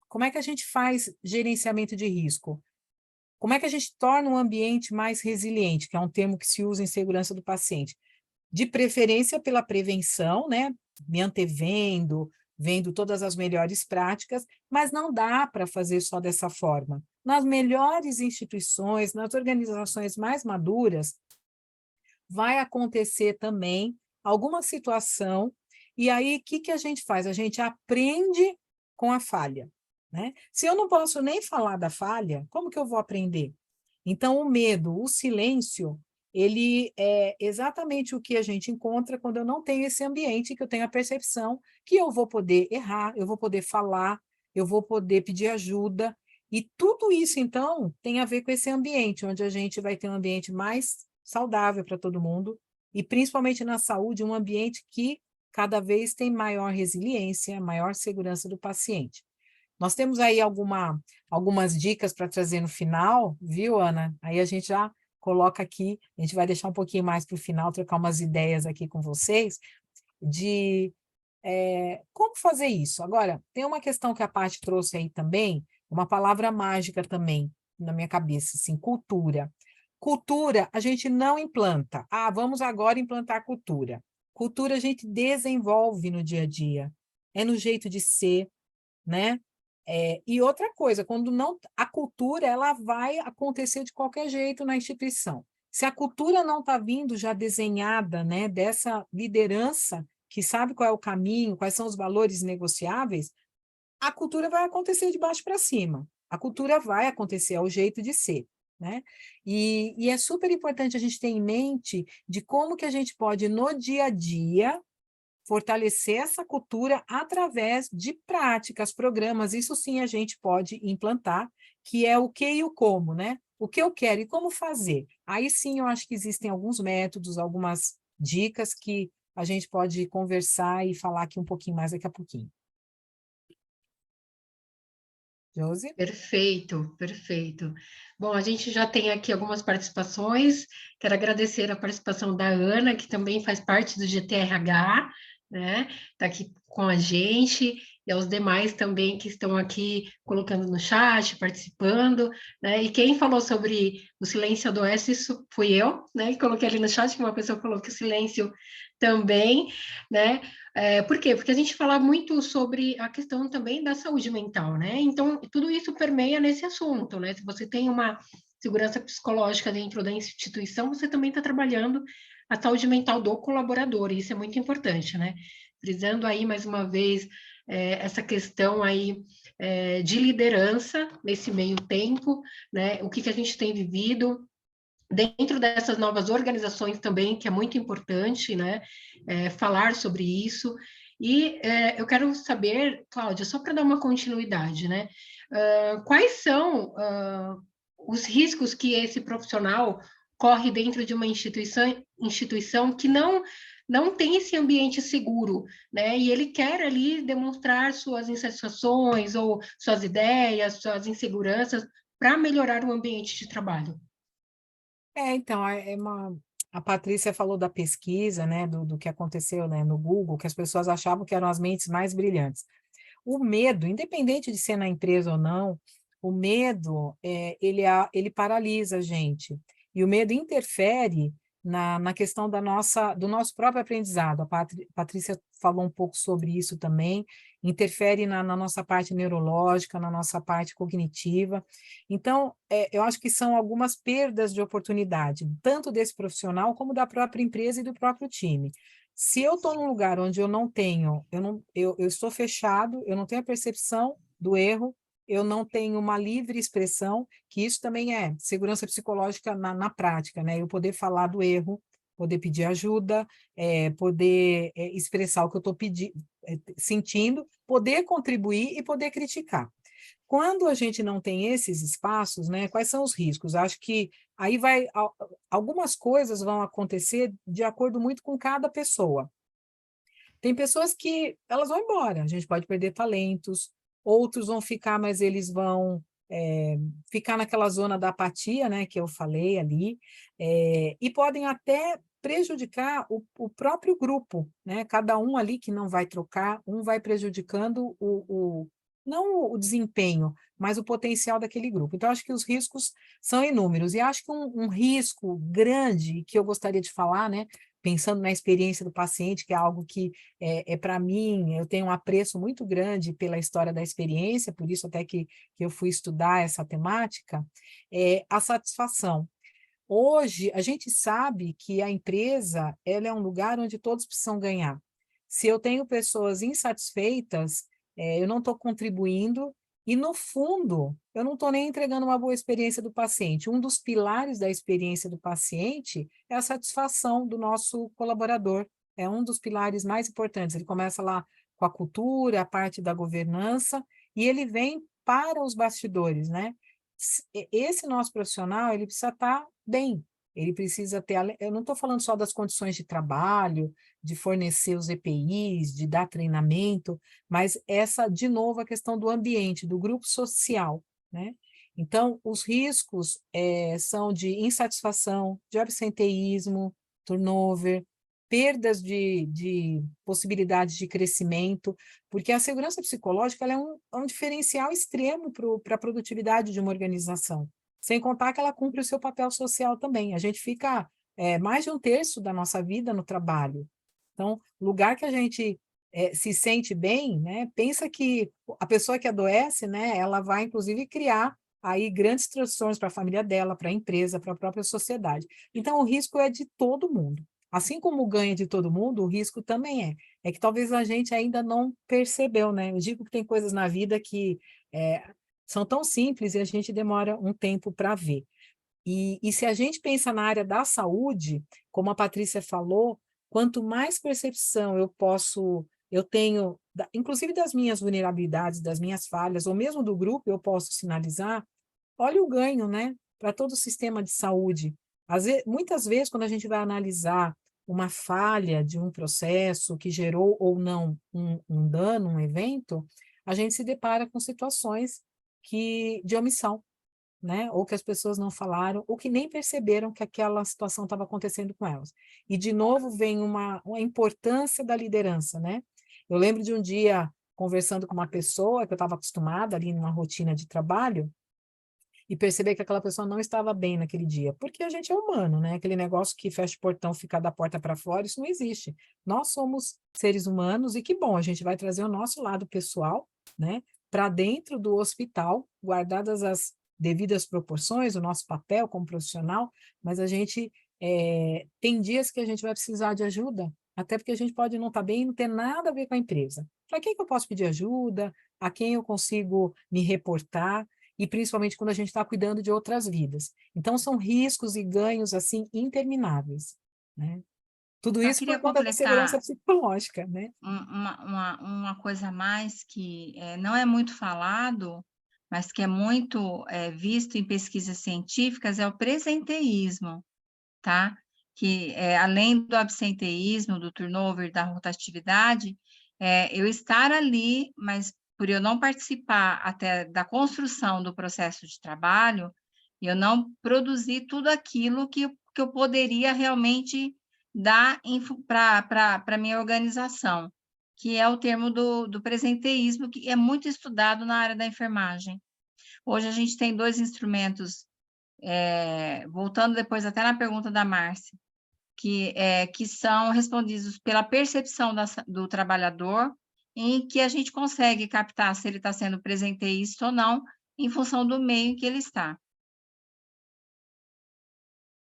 como é que a gente faz gerenciamento de risco? Como é que a gente torna um ambiente mais resiliente, que é um termo que se usa em segurança do paciente? De preferência pela prevenção, né? Me antevendo, vendo todas as melhores práticas, mas não dá para fazer só dessa forma. Nas melhores instituições, nas organizações mais maduras, vai acontecer também alguma situação, e aí o que a gente faz? A gente aprende com a falha, né? Se eu não posso nem falar da falha, como que eu vou aprender? Então, o medo, o silêncio, ele é exatamente o que a gente encontra quando eu não tenho esse ambiente, que eu tenho a percepção que eu vou poder errar, eu vou poder falar, eu vou poder pedir ajuda, e tudo isso, então, tem a ver com esse ambiente, onde a gente vai ter um ambiente mais saudável para todo mundo, e principalmente na saúde, um ambiente que cada vez tem maior resiliência, maior segurança do paciente. Nós temos aí algumas dicas para trazer no final, viu, Ana? Aí a gente já coloca aqui, a gente vai deixar um pouquinho mais para o final, trocar umas ideias aqui com vocês, de como fazer isso. Agora, tem uma questão que a Paty trouxe aí também, uma palavra mágica também na minha cabeça, assim, cultura. Cultura, a gente não implanta. Vamos agora implantar cultura. Cultura a gente desenvolve no dia a dia. É no jeito de ser, né? E outra coisa, quando não, a cultura ela vai acontecer de qualquer jeito na instituição. Se a cultura não está vindo já desenhada, né, dessa liderança que sabe qual é o caminho, quais são os valores negociáveis, a cultura vai acontecer de baixo para cima. A cultura vai acontecer, é o jeito de ser, né? E é super importante a gente ter em mente de como que a gente pode, no dia a dia, fortalecer essa cultura através de práticas, programas, isso sim a gente pode implantar, que é o que e o como, né? O que eu quero e como fazer. Aí sim eu acho que existem alguns métodos, algumas dicas que a gente pode conversar e falar aqui um pouquinho mais daqui a pouquinho. Josi? Perfeito, perfeito. Bom, a gente já tem aqui algumas participações. Quero agradecer a participação da Ana, que também faz parte do GTRH, né? Está aqui com a gente, e aos demais também que estão aqui colocando no chat, participando, né? E quem falou sobre o silêncio adoece, isso fui eu, né? Que coloquei ali no chat que uma pessoa falou que o silêncio também, né? Por quê? Porque a gente fala muito sobre a questão também da saúde mental, né? Então, tudo isso permeia nesse assunto, né? Se você tem uma segurança psicológica dentro da instituição, você também está trabalhando a saúde mental do colaborador, e isso é muito importante, né? Frisando aí, mais uma vez, essa questão aí de liderança nesse meio tempo, né? O que que a gente tem vivido, dentro dessas novas organizações também, que é muito importante, né, falar sobre isso. E eu quero saber, Cláudia, só para dar uma continuidade, né, quais são os riscos que esse profissional corre dentro de uma instituição que não tem esse ambiente seguro, né? E ele quer ali demonstrar suas insatisfações ou suas ideias, suas inseguranças para melhorar o ambiente de trabalho. Então, a Patrícia falou da pesquisa, né, do que aconteceu, né, no Google, que as pessoas achavam que eram as mentes mais brilhantes. O medo, independente de ser na empresa ou não, o medo, ele paralisa a gente. E o medo interfere na questão do nosso próprio aprendizado. A Patrícia falou um pouco sobre isso também, interfere na nossa parte neurológica, na nossa parte cognitiva. Então, eu acho que são algumas perdas de oportunidade, tanto desse profissional como da própria empresa e do próprio time. Se eu estou num lugar onde eu estou fechado, eu não tenho a percepção do erro, eu não tenho uma livre expressão, que isso também é segurança psicológica na prática, né? Eu poder falar do erro, poder pedir ajuda, poder expressar o que eu estou sentindo, poder contribuir e poder criticar. Quando a gente não tem esses espaços, né, quais são os riscos? Acho que aí algumas coisas vão acontecer de acordo muito com cada pessoa. Tem pessoas que elas vão embora, a gente pode perder talentos, outros vão ficar, mas eles vão ficar naquela zona da apatia, né, que eu falei ali, e podem até prejudicar o próprio grupo, né? Cada um ali que não vai trocar, um vai prejudicando não o desempenho, mas o potencial daquele grupo. Então, acho que os riscos são inúmeros. E acho que um risco grande que eu gostaria de falar, né? Pensando na experiência do paciente, que é algo que para mim, eu tenho um apreço muito grande pela história da experiência, por isso até que eu fui estudar essa temática, é a satisfação. Hoje, a gente sabe que a empresa ela é um lugar onde todos precisam ganhar. Se eu tenho pessoas insatisfeitas, eu não estou contribuindo e, no fundo, eu não estou nem entregando uma boa experiência do paciente. Um dos pilares da experiência do paciente é a satisfação do nosso colaborador. É um dos pilares mais importantes. Ele começa lá com a cultura, a parte da governança, e ele vem para os bastidores, né? Esse nosso profissional, ele precisa estar bem, ele precisa ter, eu não estou falando só das condições de trabalho, de fornecer os EPIs, de dar treinamento, mas de novo, a questão do ambiente, do grupo social, né? Então, os riscos são de insatisfação, de absenteísmo, turnover, perdas de possibilidades de crescimento, porque a segurança psicológica ela é um diferencial extremo para a produtividade de uma organização, sem contar que ela cumpre o seu papel social também. A gente fica mais de um terço da nossa vida no trabalho. Então, lugar que a gente se sente bem, né? Pensa que a pessoa que adoece, né? Ela vai, inclusive, criar aí grandes transtornos para a família dela, para a empresa, para a própria sociedade. Então, o risco é de todo mundo. Assim como o ganho é de todo mundo, o risco também é. É que talvez a gente ainda não percebeu, né? Eu digo que tem coisas na vida que são tão simples e a gente demora um tempo para ver. E se a gente pensa na área da saúde, como a Patrícia falou, quanto mais percepção eu tenho, inclusive das minhas vulnerabilidades, das minhas falhas, ou mesmo do grupo, eu posso sinalizar, olha o ganho, né, para todo o sistema de saúde. Muitas vezes, quando a gente vai analisar uma falha de um processo que gerou ou não um dano, um evento, a gente se depara com situações de omissão, né? Ou que as pessoas não falaram, ou que nem perceberam que aquela situação estava acontecendo com elas. E, de novo, vem uma importância da liderança, né? Eu lembro de um dia, conversando com uma pessoa que eu estava acostumada ali numa rotina de trabalho, e perceber que aquela pessoa não estava bem naquele dia, porque a gente é humano, né? Aquele negócio que fecha o portão, fica da porta para fora, isso não existe. Nós somos seres humanos e que bom, a gente vai trazer o nosso lado pessoal, né, para dentro do hospital, guardadas as devidas proporções, o nosso papel como profissional, mas a gente tem dias que a gente vai precisar de ajuda, até porque a gente pode não estar bem e não ter nada a ver com a empresa. Para quem que eu posso pedir ajuda? A quem eu consigo me reportar? E principalmente quando a gente está cuidando de outras vidas. Então, são riscos e ganhos, assim, intermináveis, né? Tudo Só isso queria por conta da segurança completar psicológica, né? uma coisa a mais que não é muito falado, mas que é muito visto em pesquisas científicas, é o presenteísmo, tá? Que além do absenteísmo, do turnover, da rotatividade, eu estar ali, mas por eu não participar até da construção do processo de trabalho, eu não produzir tudo aquilo que eu poderia realmente dar para a minha organização, que é o termo do presenteísmo, que é muito estudado na área da enfermagem. Hoje a gente tem 2 instrumentos, voltando depois até na pergunta da Márcia, que são respondidos pela percepção do trabalhador, em que a gente consegue captar se ele está sendo presenteísta ou não, em função do meio em que ele está.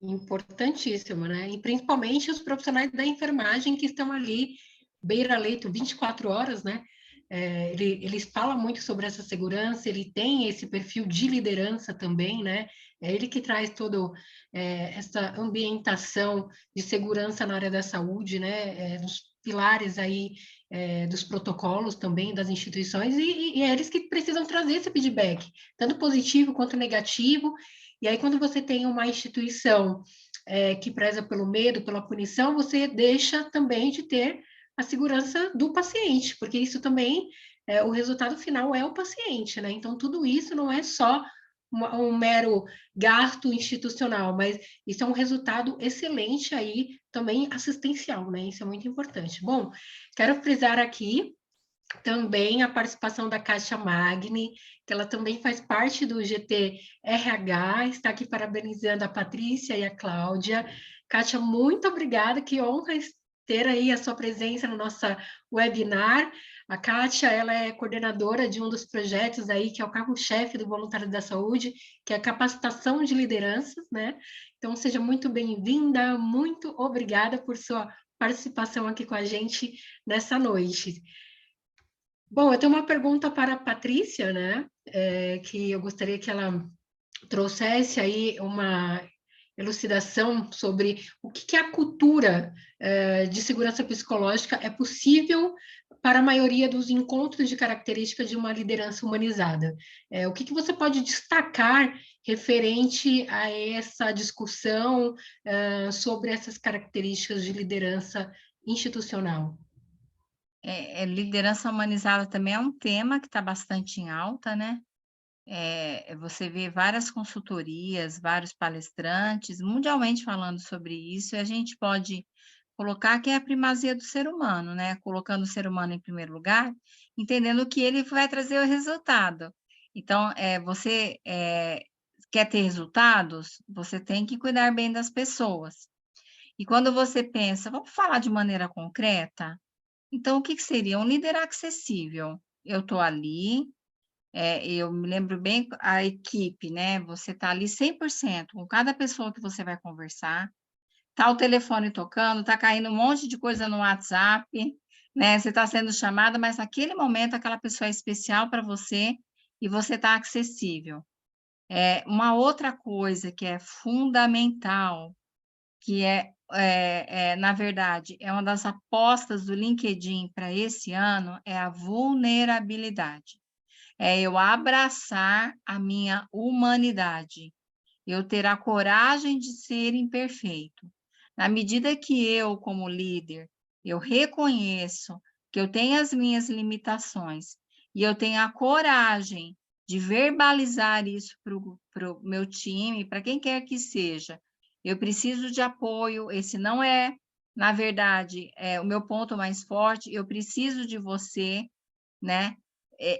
Importantíssimo, né? E principalmente os profissionais da enfermagem que estão ali, beira-leito, 24 horas, né? Eles falam muito sobre essa segurança, ele tem esse perfil de liderança também, né? É ele que traz toda essa ambientação de segurança na área da saúde, né? Dos pilares aí dos protocolos também das instituições e é eles que precisam trazer esse feedback, tanto positivo quanto negativo. E aí, quando você tem uma instituição que preza pelo medo, pela punição, você deixa também de ter a segurança do paciente, porque isso também, o resultado final é o paciente, né? Então, tudo isso não é só um mero gasto institucional, mas isso é um resultado excelente aí, também assistencial, né? Isso é muito importante. Bom, quero frisar aqui também a participação da Kátia Magni, que ela também faz parte do GT-RH, está aqui parabenizando a Patrícia e a Cláudia. Kátia, muito obrigada, que honra ter aí a sua presença no nosso webinar. A Kátia, ela é coordenadora de um dos projetos aí, que é o carro-chefe do Voluntário da Saúde, que é a capacitação de lideranças, né? Então, seja muito bem-vinda, muito obrigada por sua participação aqui com a gente nessa noite. Bom, eu tenho uma pergunta para a Patrícia, né? Que eu gostaria que ela trouxesse aí uma elucidação sobre o que é a cultura de segurança psicológica é possível para a maioria dos encontros de características de uma liderança humanizada. O que você pode destacar referente a essa discussão sobre essas características de liderança institucional? Liderança humanizada também é um tema que está bastante em alta, né? Você vê várias consultorias, vários palestrantes, mundialmente falando sobre isso, e a gente pode colocar que é a primazia do ser humano, né? Colocando o ser humano em primeiro lugar, entendendo que ele vai trazer o resultado. Então, você quer ter resultados, você tem que cuidar bem das pessoas. E quando você pensa, vamos falar de maneira concreta? Então, o que seria? Um líder acessível. Eu estou ali, eu me lembro bem a equipe, né? Você está ali 100% com cada pessoa que você vai conversar. Tá o telefone tocando, tá caindo um monte de coisa no WhatsApp, né? Você está sendo chamada, mas naquele momento aquela pessoa é especial para você e você está acessível. Uma outra coisa que é fundamental, que é na verdade, é uma das apostas do LinkedIn para esse ano, é a vulnerabilidade. É eu abraçar a minha humanidade, eu ter a coragem de ser imperfeito. Na medida que eu, como líder, eu reconheço que eu tenho as minhas limitações e eu tenho a coragem de verbalizar isso para o meu time, para quem quer que seja, eu preciso de apoio, esse não é, na verdade, o meu ponto mais forte, eu preciso de você, né?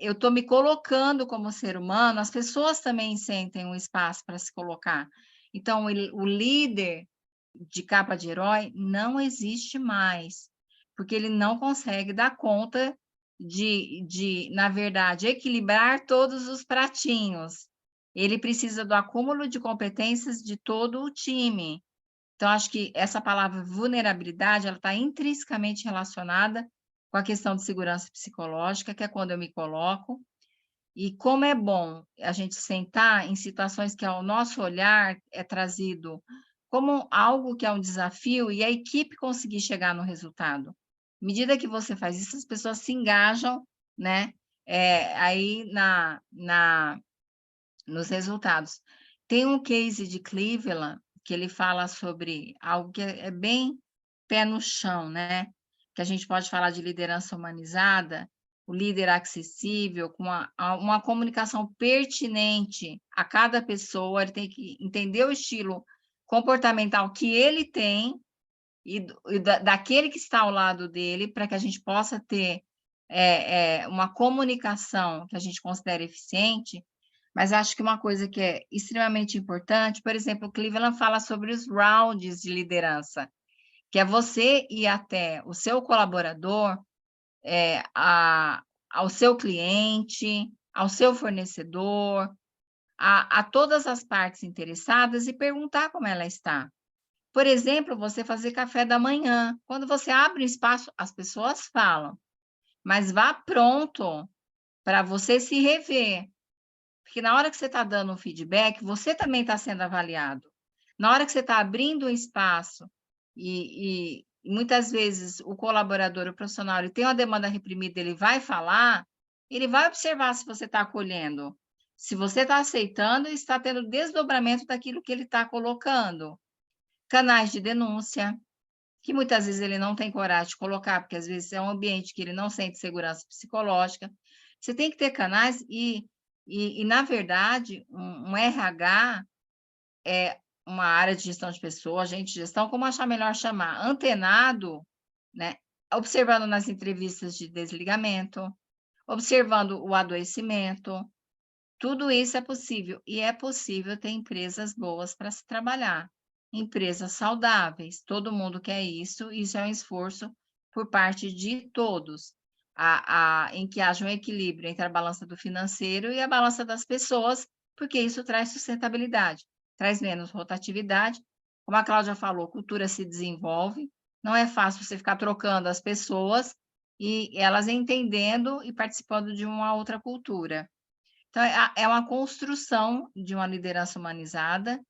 Eu estou me colocando como ser humano, as pessoas também sentem um espaço para se colocar. Então, o líder de capa de herói não existe mais, porque ele não consegue dar conta na verdade, equilibrar todos os pratinhos. Ele precisa do acúmulo de competências de todo o time. Então, acho que essa palavra vulnerabilidade, ela está intrinsecamente relacionada com a questão de segurança psicológica, que é quando eu me coloco, e como é bom a gente sentar em situações que ao nosso olhar é trazido como algo que é um desafio e a equipe conseguir chegar no resultado. À medida que você faz isso, as pessoas se engajam, né? Aí nos resultados. Tem um case de Cleveland que ele fala sobre algo que é bem pé no chão, né? Que a gente pode falar de liderança humanizada, o líder acessível, com uma comunicação pertinente a cada pessoa, ele tem que entender o estilo comportamental que ele tem e daquele que está ao lado dele, para que a gente possa ter uma comunicação que a gente considere eficiente. Mas acho que uma coisa que é extremamente importante, por exemplo, o Cleveland fala sobre os rounds de liderança, que é você ir até o seu colaborador, ao seu cliente, ao seu fornecedor, a todas as partes interessadas e perguntar como ela está. Por exemplo, você fazer café da manhã. Quando você abre um espaço, as pessoas falam, mas vá pronto para você se rever. Porque na hora que você está dando um feedback, você também está sendo avaliado. Na hora que você está abrindo um espaço e muitas vezes o colaborador, o profissional, ele tem uma demanda reprimida, ele vai falar, ele vai observar se você está acolhendo, se você está aceitando e está tendo desdobramento daquilo que ele está colocando. Canais de denúncia, que muitas vezes ele não tem coragem de colocar, porque às vezes é um ambiente que ele não sente segurança psicológica. Você tem que ter canais na verdade, um RH é uma área de gestão de pessoas, agente de gestão, como achar melhor chamar, antenado, né? Observando nas entrevistas de desligamento, observando o adoecimento, tudo isso é possível, e é possível ter empresas boas para se trabalhar, empresas saudáveis, todo mundo quer isso é um esforço por parte de todos, em que haja um equilíbrio entre a balança do financeiro e a balança das pessoas, porque isso traz sustentabilidade, traz menos rotatividade, como a Cláudia falou, cultura se desenvolve, não é fácil você ficar trocando as pessoas e elas entendendo e participando de uma outra cultura. Então, é uma construção de uma liderança humanizada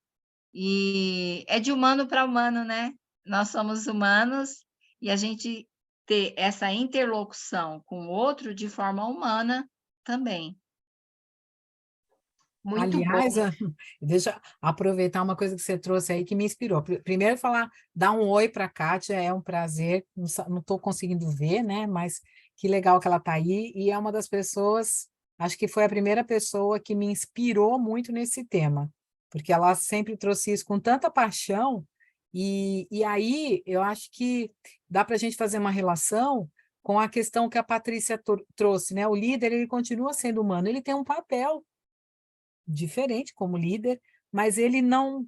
e é de humano para humano, né? Nós somos humanos e a gente ter essa interlocução com o outro de forma humana também. Muito bom. Aliás, deixa eu aproveitar uma coisa que você trouxe aí que me inspirou. Primeiro, falar, dar um oi para a Kátia, é um prazer, não estou conseguindo ver, né? Mas que legal que ela está aí, e é uma das pessoas, acho que foi a primeira pessoa que me inspirou muito nesse tema, porque ela sempre trouxe isso com tanta paixão, e aí eu acho que dá para a gente fazer uma relação com a questão que a Patrícia trouxe, né? O líder, ele continua sendo humano, ele tem um papel diferente como líder, mas ele não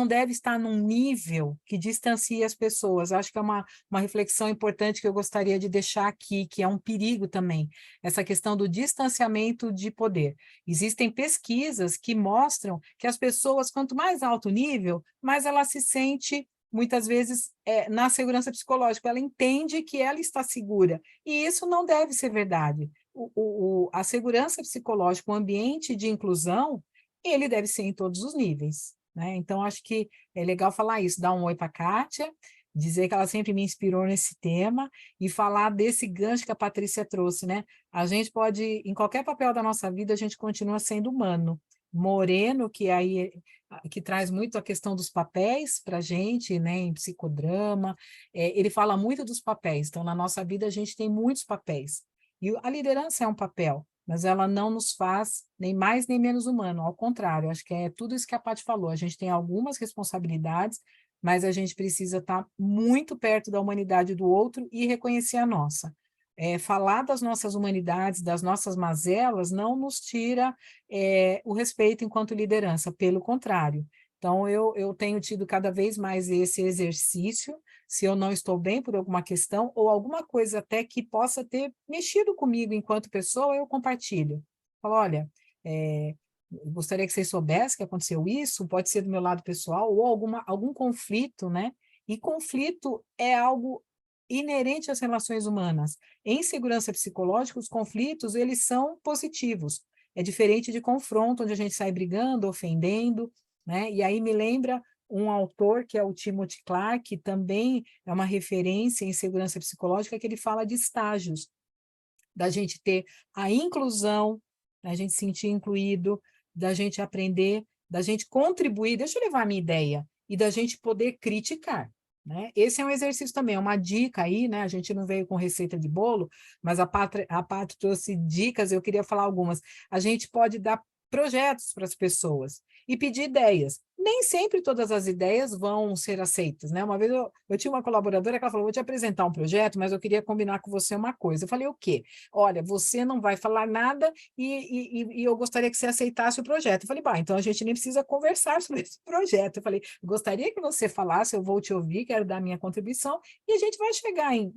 deve estar num nível que distancie as pessoas. Acho que é uma reflexão importante que eu gostaria de deixar aqui, que é um perigo também, essa questão do distanciamento de poder. Existem pesquisas que mostram que as pessoas, quanto mais alto nível, mais ela se sente muitas vezes na segurança psicológica, ela entende que ela está segura, e isso não deve ser verdade. A segurança psicológica, o ambiente de inclusão, ele deve ser em todos os níveis. né? Então, acho que é legal falar isso, dar um oi para a Kátia, dizer que ela sempre me inspirou nesse tema e falar desse gancho que a Patrícia trouxe, né? A gente pode, em qualquer papel da nossa vida, a gente continua sendo humano. Moreno, que traz muito a questão dos papéis para a gente, né, em psicodrama, ele fala muito dos papéis. Então, na nossa vida, a gente tem muitos papéis. E a liderança é um papel, mas ela não nos faz nem mais nem menos humano, ao contrário, acho que é tudo isso que a Paty falou, a gente tem algumas responsabilidades, mas a gente precisa estar muito perto da humanidade do outro e reconhecer a nossa. Falar das nossas humanidades, das nossas mazelas, não nos tira o respeito enquanto liderança, pelo contrário. Então, eu tenho tido cada vez mais esse exercício, se eu não estou bem por alguma questão, ou alguma coisa até que possa ter mexido comigo enquanto pessoa, eu compartilho. Falo, olha, eu gostaria que vocês soubessem que aconteceu isso, pode ser do meu lado pessoal, ou algum conflito, né? E conflito é algo inerente às relações humanas. Em segurança psicológica, os conflitos, eles são positivos. É diferente de confronto, onde a gente sai brigando, ofendendo, né? E aí me lembra um autor, que é o Timothy Clark, que também é uma referência em segurança psicológica, que ele fala de estágios, da gente ter a inclusão, da gente se sentir incluído, da gente aprender, da gente contribuir, deixa eu levar a minha ideia, e da gente poder criticar. Né? Esse é um exercício também, é uma dica aí, né? A gente não veio com receita de bolo, mas a Pátria trouxe dicas, eu queria falar algumas. A gente pode dar projetos para as pessoas e pedir ideias. Nem sempre todas as ideias vão ser aceitas, né? Uma vez eu tinha uma colaboradora que ela falou, vou te apresentar um projeto, mas eu queria combinar com você uma coisa. Eu falei, o quê? Olha, você não vai falar nada e eu gostaria que você aceitasse o projeto. Eu falei, bah, então a gente nem precisa conversar sobre esse projeto. Eu falei, gostaria que você falasse, eu vou te ouvir, quero dar minha contribuição, e a gente vai chegar em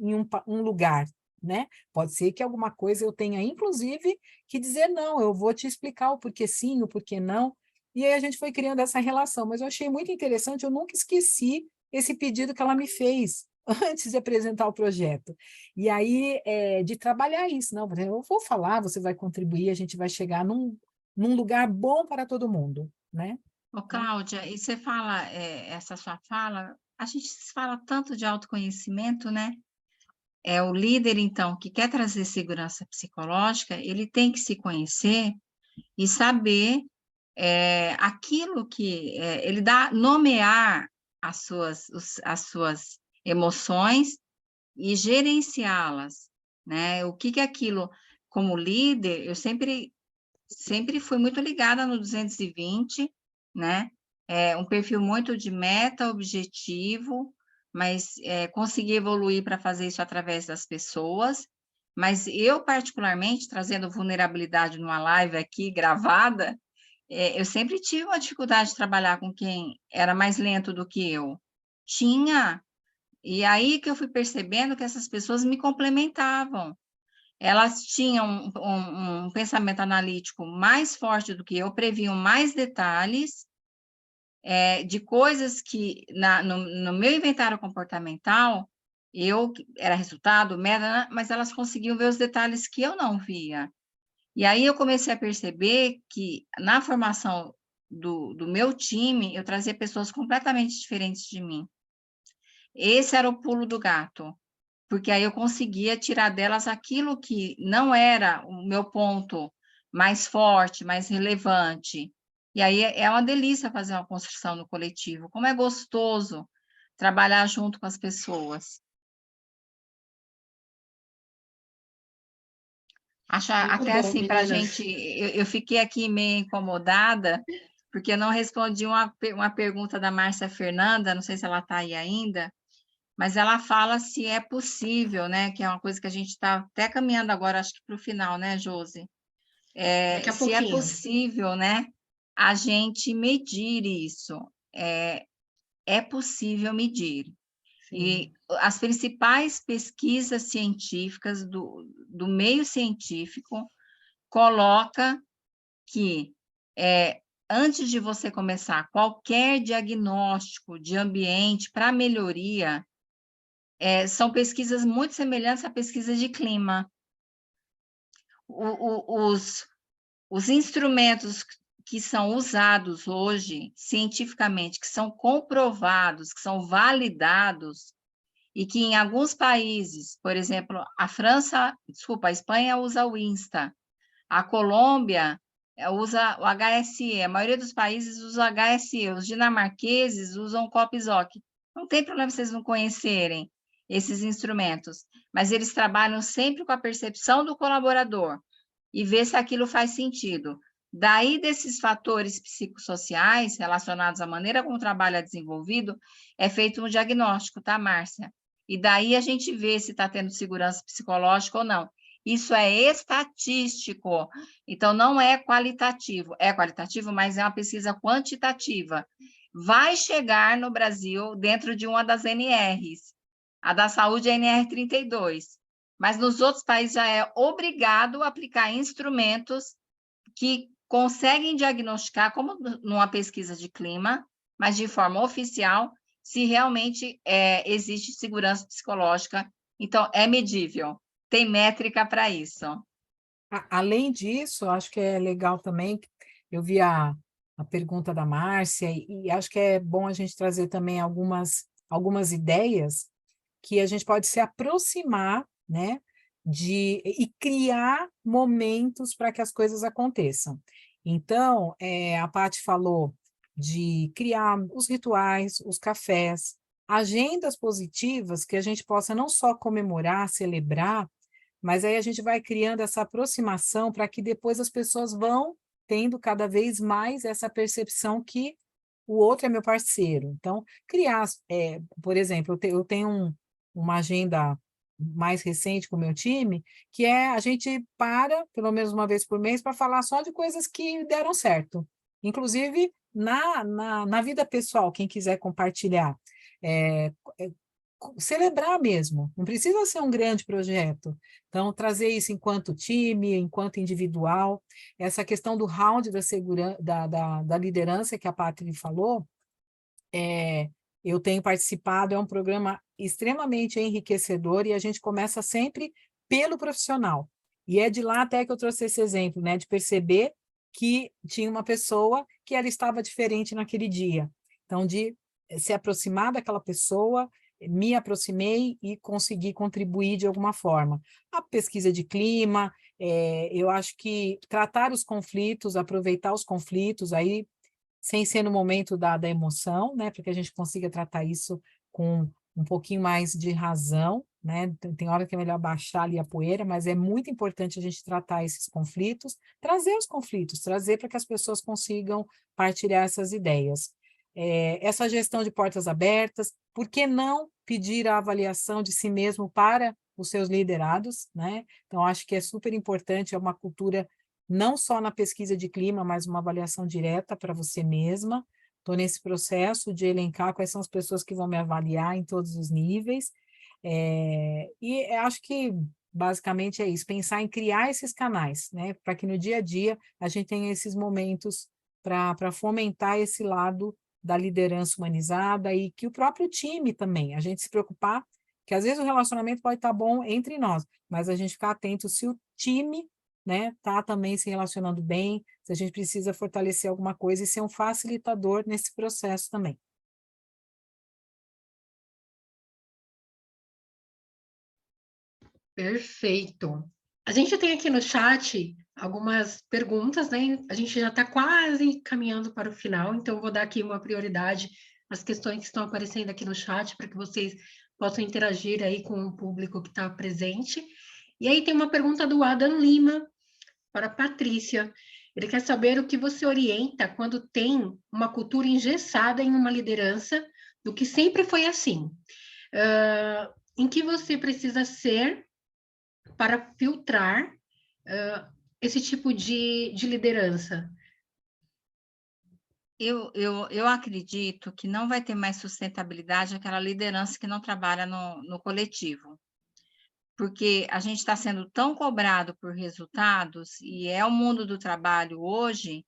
um lugar, né? Pode ser que alguma coisa eu tenha, inclusive, que dizer não, eu vou te explicar o porquê sim, o porquê não. E aí a gente foi criando essa relação, mas eu achei muito interessante, eu nunca esqueci esse pedido que ela me fez antes de apresentar o projeto. E aí, de trabalhar isso, não, eu vou falar, você vai contribuir, a gente vai chegar num lugar bom para todo mundo, né? Ô, Cláudia, e você fala, essa sua fala, a gente fala tanto de autoconhecimento, né? O líder, então, que quer trazer segurança psicológica, ele tem que se conhecer e saber aquilo que ele dá, nomear as suas emoções e gerenciá-las, né? O que é aquilo, como líder, eu sempre fui muito ligada no 220, né? Um perfil muito de meta, objetivo, mas consegui evoluir para fazer isso através das pessoas. Mas eu, particularmente, trazendo vulnerabilidade numa live aqui gravada, eu sempre tive uma dificuldade de trabalhar com quem era mais lento do que eu. Tinha. E aí que eu fui percebendo que essas pessoas me complementavam. Elas tinham um pensamento analítico mais forte do que eu, previam mais detalhes de coisas que, no meu inventário comportamental, eu era resultado, meta, mas elas conseguiam ver os detalhes que eu não via. E aí eu comecei a perceber que, na formação do meu time, eu trazia pessoas completamente diferentes de mim. Esse era o pulo do gato, porque aí eu conseguia tirar delas aquilo que não era o meu ponto mais forte, mais relevante. E aí é uma delícia fazer uma construção no coletivo. Como é gostoso trabalhar junto com as pessoas. Até bom, assim, para a meninas. gente, eu fiquei aqui meio incomodada, porque eu não respondi uma pergunta da Márcia Fernanda, não sei se ela está aí ainda, mas ela fala se é possível, né? Que é uma coisa que a gente está até caminhando agora, acho que para o final, né, Josi? Daqui a Se é pouquinho. possível, né? A gente medir isso. É possível medir. E Sim. as principais pesquisas científicas do meio científico coloca que antes de você começar qualquer diagnóstico de ambiente para melhoria, são pesquisas muito semelhantes à pesquisa de clima. Os instrumentos que são usados hoje cientificamente, que são comprovados, que são validados, e que em alguns países, por exemplo, a Espanha usa o Insta, a Colômbia usa o HSE, a maioria dos países usa o HSE, os dinamarqueses usam o COP-ZOC. Não tem problema vocês não conhecerem esses instrumentos, mas eles trabalham sempre com a percepção do colaborador e ver se aquilo faz sentido. Daí, desses fatores psicossociais relacionados à maneira como o trabalho é desenvolvido, é feito um diagnóstico, tá, Márcia? E daí a gente vê se está tendo segurança psicológica ou não. Isso é estatístico, então não é qualitativo. É qualitativo, mas é uma pesquisa quantitativa. Vai chegar no Brasil dentro de uma das NRs. A da saúde é a NR32. Mas nos outros países já é obrigado a aplicar instrumentos que conseguem diagnosticar, como numa pesquisa de clima, mas de forma oficial, se realmente existe segurança psicológica. Então, é medível, tem métrica para isso. Além disso, acho que é legal também, eu vi a pergunta da Márcia, e acho que é bom a gente trazer também algumas ideias que a gente pode se aproximar, né, e criar momentos para que as coisas aconteçam. Então, a Paty falou de criar os rituais, os cafés, agendas positivas que a gente possa não só comemorar, celebrar, mas aí a gente vai criando essa aproximação para que depois as pessoas vão tendo cada vez mais essa percepção que o outro é meu parceiro. Então, criar, por exemplo, eu tenho uma agenda mais recente com o meu time, que a gente para, pelo menos uma vez por mês, para falar só de coisas que deram certo. Inclusive, na vida pessoal, quem quiser compartilhar. É, celebrar mesmo, não precisa ser um grande projeto. Então, trazer isso enquanto time, enquanto individual, essa questão do round da liderança que a Patri falou, eu tenho participado, é um programa extremamente enriquecedor e a gente começa sempre pelo profissional. E é de lá até que eu trouxe esse exemplo, né, de perceber que tinha uma pessoa que ela estava diferente naquele dia. Então, de se aproximar daquela pessoa, me aproximei e consegui contribuir de alguma forma. A pesquisa de clima, eu acho que tratar os conflitos, aproveitar os conflitos, aí sem ser no momento da emoção, né, para que a gente consiga tratar isso com um pouquinho mais de razão, né, tem hora que é melhor baixar ali a poeira, mas é muito importante a gente tratar esses conflitos, trazer os conflitos, trazer para que as pessoas consigam partilhar essas ideias. Essa gestão de portas abertas, por que não pedir a avaliação de si mesmo para os seus liderados, né? Então, acho que é super importante, é uma cultura não só na pesquisa de clima, mas uma avaliação direta para você mesma. Estou nesse processo de elencar quais são as pessoas que vão me avaliar em todos os níveis. E acho que, basicamente, é isso, pensar em criar esses canais, né? Para que no dia a dia a gente tenha esses momentos para fomentar esse lado da liderança humanizada e que o próprio time também, a gente se preocupar, que às vezes o relacionamento pode estar bom entre nós, mas a gente ficar atento se o time, né, tá também se relacionando bem, se a gente precisa fortalecer alguma coisa e ser um facilitador nesse processo também. Perfeito. A gente tem aqui no chat algumas perguntas, né? A gente já está quase caminhando para o final, então eu vou dar aqui uma prioridade às questões que estão aparecendo aqui no chat para que vocês possam interagir aí com o público que está presente. E aí tem uma pergunta do Adam Lima para a Patrícia. Ele quer saber o que você orienta quando tem uma cultura engessada em uma liderança do que sempre foi assim. Em que você precisa ser para filtrar esse tipo de liderança? Eu acredito que não vai ter mais sustentabilidade aquela liderança que não trabalha no coletivo, porque a gente está sendo tão cobrado por resultados, e é o mundo do trabalho hoje,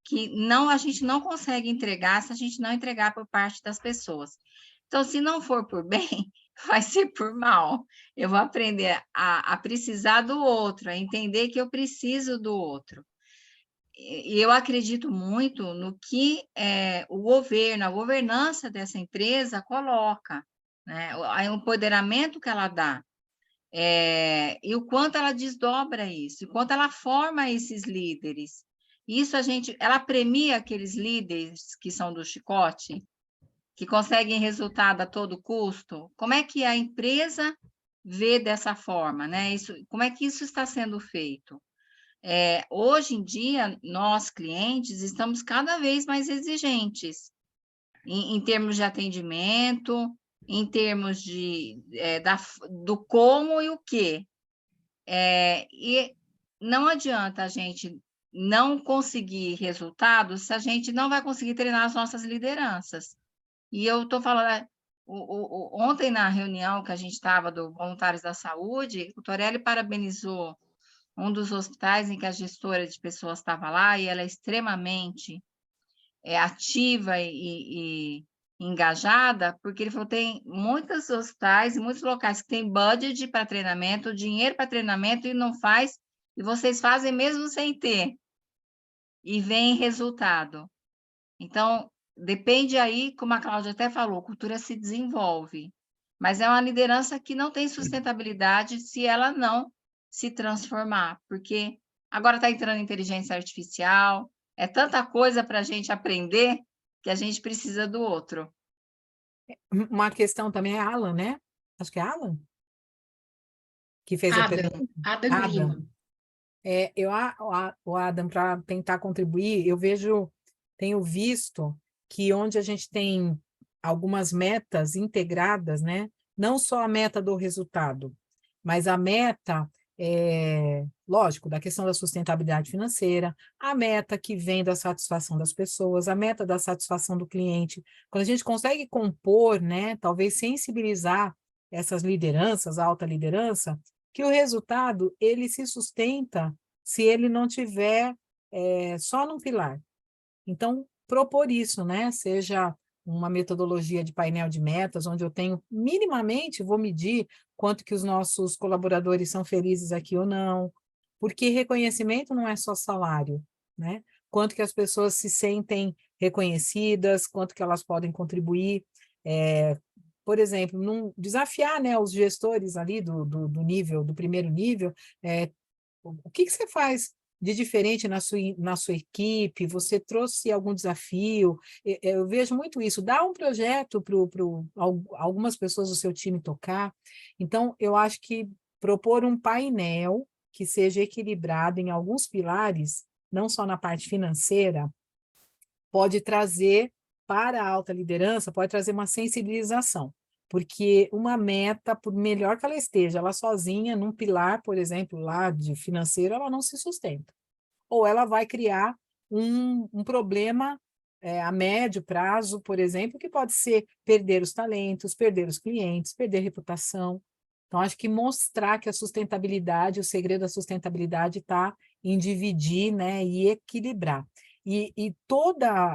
que a gente não consegue entregar se a gente não entregar por parte das pessoas. Então, se não for por bem, vai ser por mal. Eu vou aprender a precisar do outro, a entender que eu preciso do outro. e eu acredito muito no que o governo, a governança dessa empresa coloca, né? O empoderamento que ela dá, e o quanto ela desdobra isso, e o quanto ela forma esses líderes. Isso ela premia aqueles líderes que são do chicote, que conseguem resultado a todo custo. Como é que a empresa vê dessa forma, né? Como é que isso está sendo feito? Hoje em dia, nós, clientes, estamos cada vez mais exigentes em termos de atendimento, em termos do como e o quê. E não adianta a gente não conseguir resultados se a gente não vai conseguir treinar as nossas lideranças. E eu estou falando, ontem na reunião que a gente estava do Voluntários da Saúde, o Torelli parabenizou um dos hospitais em que a gestora de pessoas estava lá, e ela é extremamente ativa e engajada, porque ele falou, tem muitos hospitais e muitos locais que têm budget para treinamento, dinheiro para treinamento, e não faz, e vocês fazem mesmo sem ter, e vem resultado. Então, depende aí, como a Cláudia até falou, cultura se desenvolve, mas é uma liderança que não tem sustentabilidade se ela não se transformar, porque agora está entrando inteligência artificial, é tanta coisa para a gente aprender que a gente precisa do outro. Uma questão também é Alan, né? Acho que é Alan que fez a pergunta. Adam Lima. O Adam, para tentar contribuir, tenho visto que onde a gente tem algumas metas integradas, né? Não só a meta do resultado, mas a meta, lógico, da questão da sustentabilidade financeira, a meta que vem da satisfação das pessoas, a meta da satisfação do cliente. Quando a gente consegue compor, né? Talvez sensibilizar essas lideranças, a alta liderança, que o resultado ele se sustenta se ele não tiver só num pilar. Então, propor isso, né? Seja uma metodologia de painel de metas, onde eu tenho minimamente, vou medir quanto que os nossos colaboradores são felizes aqui ou não, porque reconhecimento não é só salário, né? Quanto que as pessoas se sentem reconhecidas, quanto que elas podem contribuir. Por exemplo, desafiar, né, os gestores ali do primeiro nível, o que você faz de diferente na sua equipe? Você trouxe algum desafio? Eu vejo muito isso. Dá um projeto para algumas pessoas do seu time tocar. Então, eu acho que propor um painel que seja equilibrado em alguns pilares, não só na parte financeira, pode trazer para a alta liderança, pode trazer uma sensibilização, porque uma meta, por melhor que ela esteja, ela sozinha, num pilar, por exemplo, lá de financeiro, ela não se sustenta. Ou ela vai criar um problema a médio prazo, por exemplo, que pode ser perder os talentos, perder os clientes, perder reputação. Então, acho que mostrar que a sustentabilidade, o segredo da sustentabilidade está em dividir, né, e equilibrar.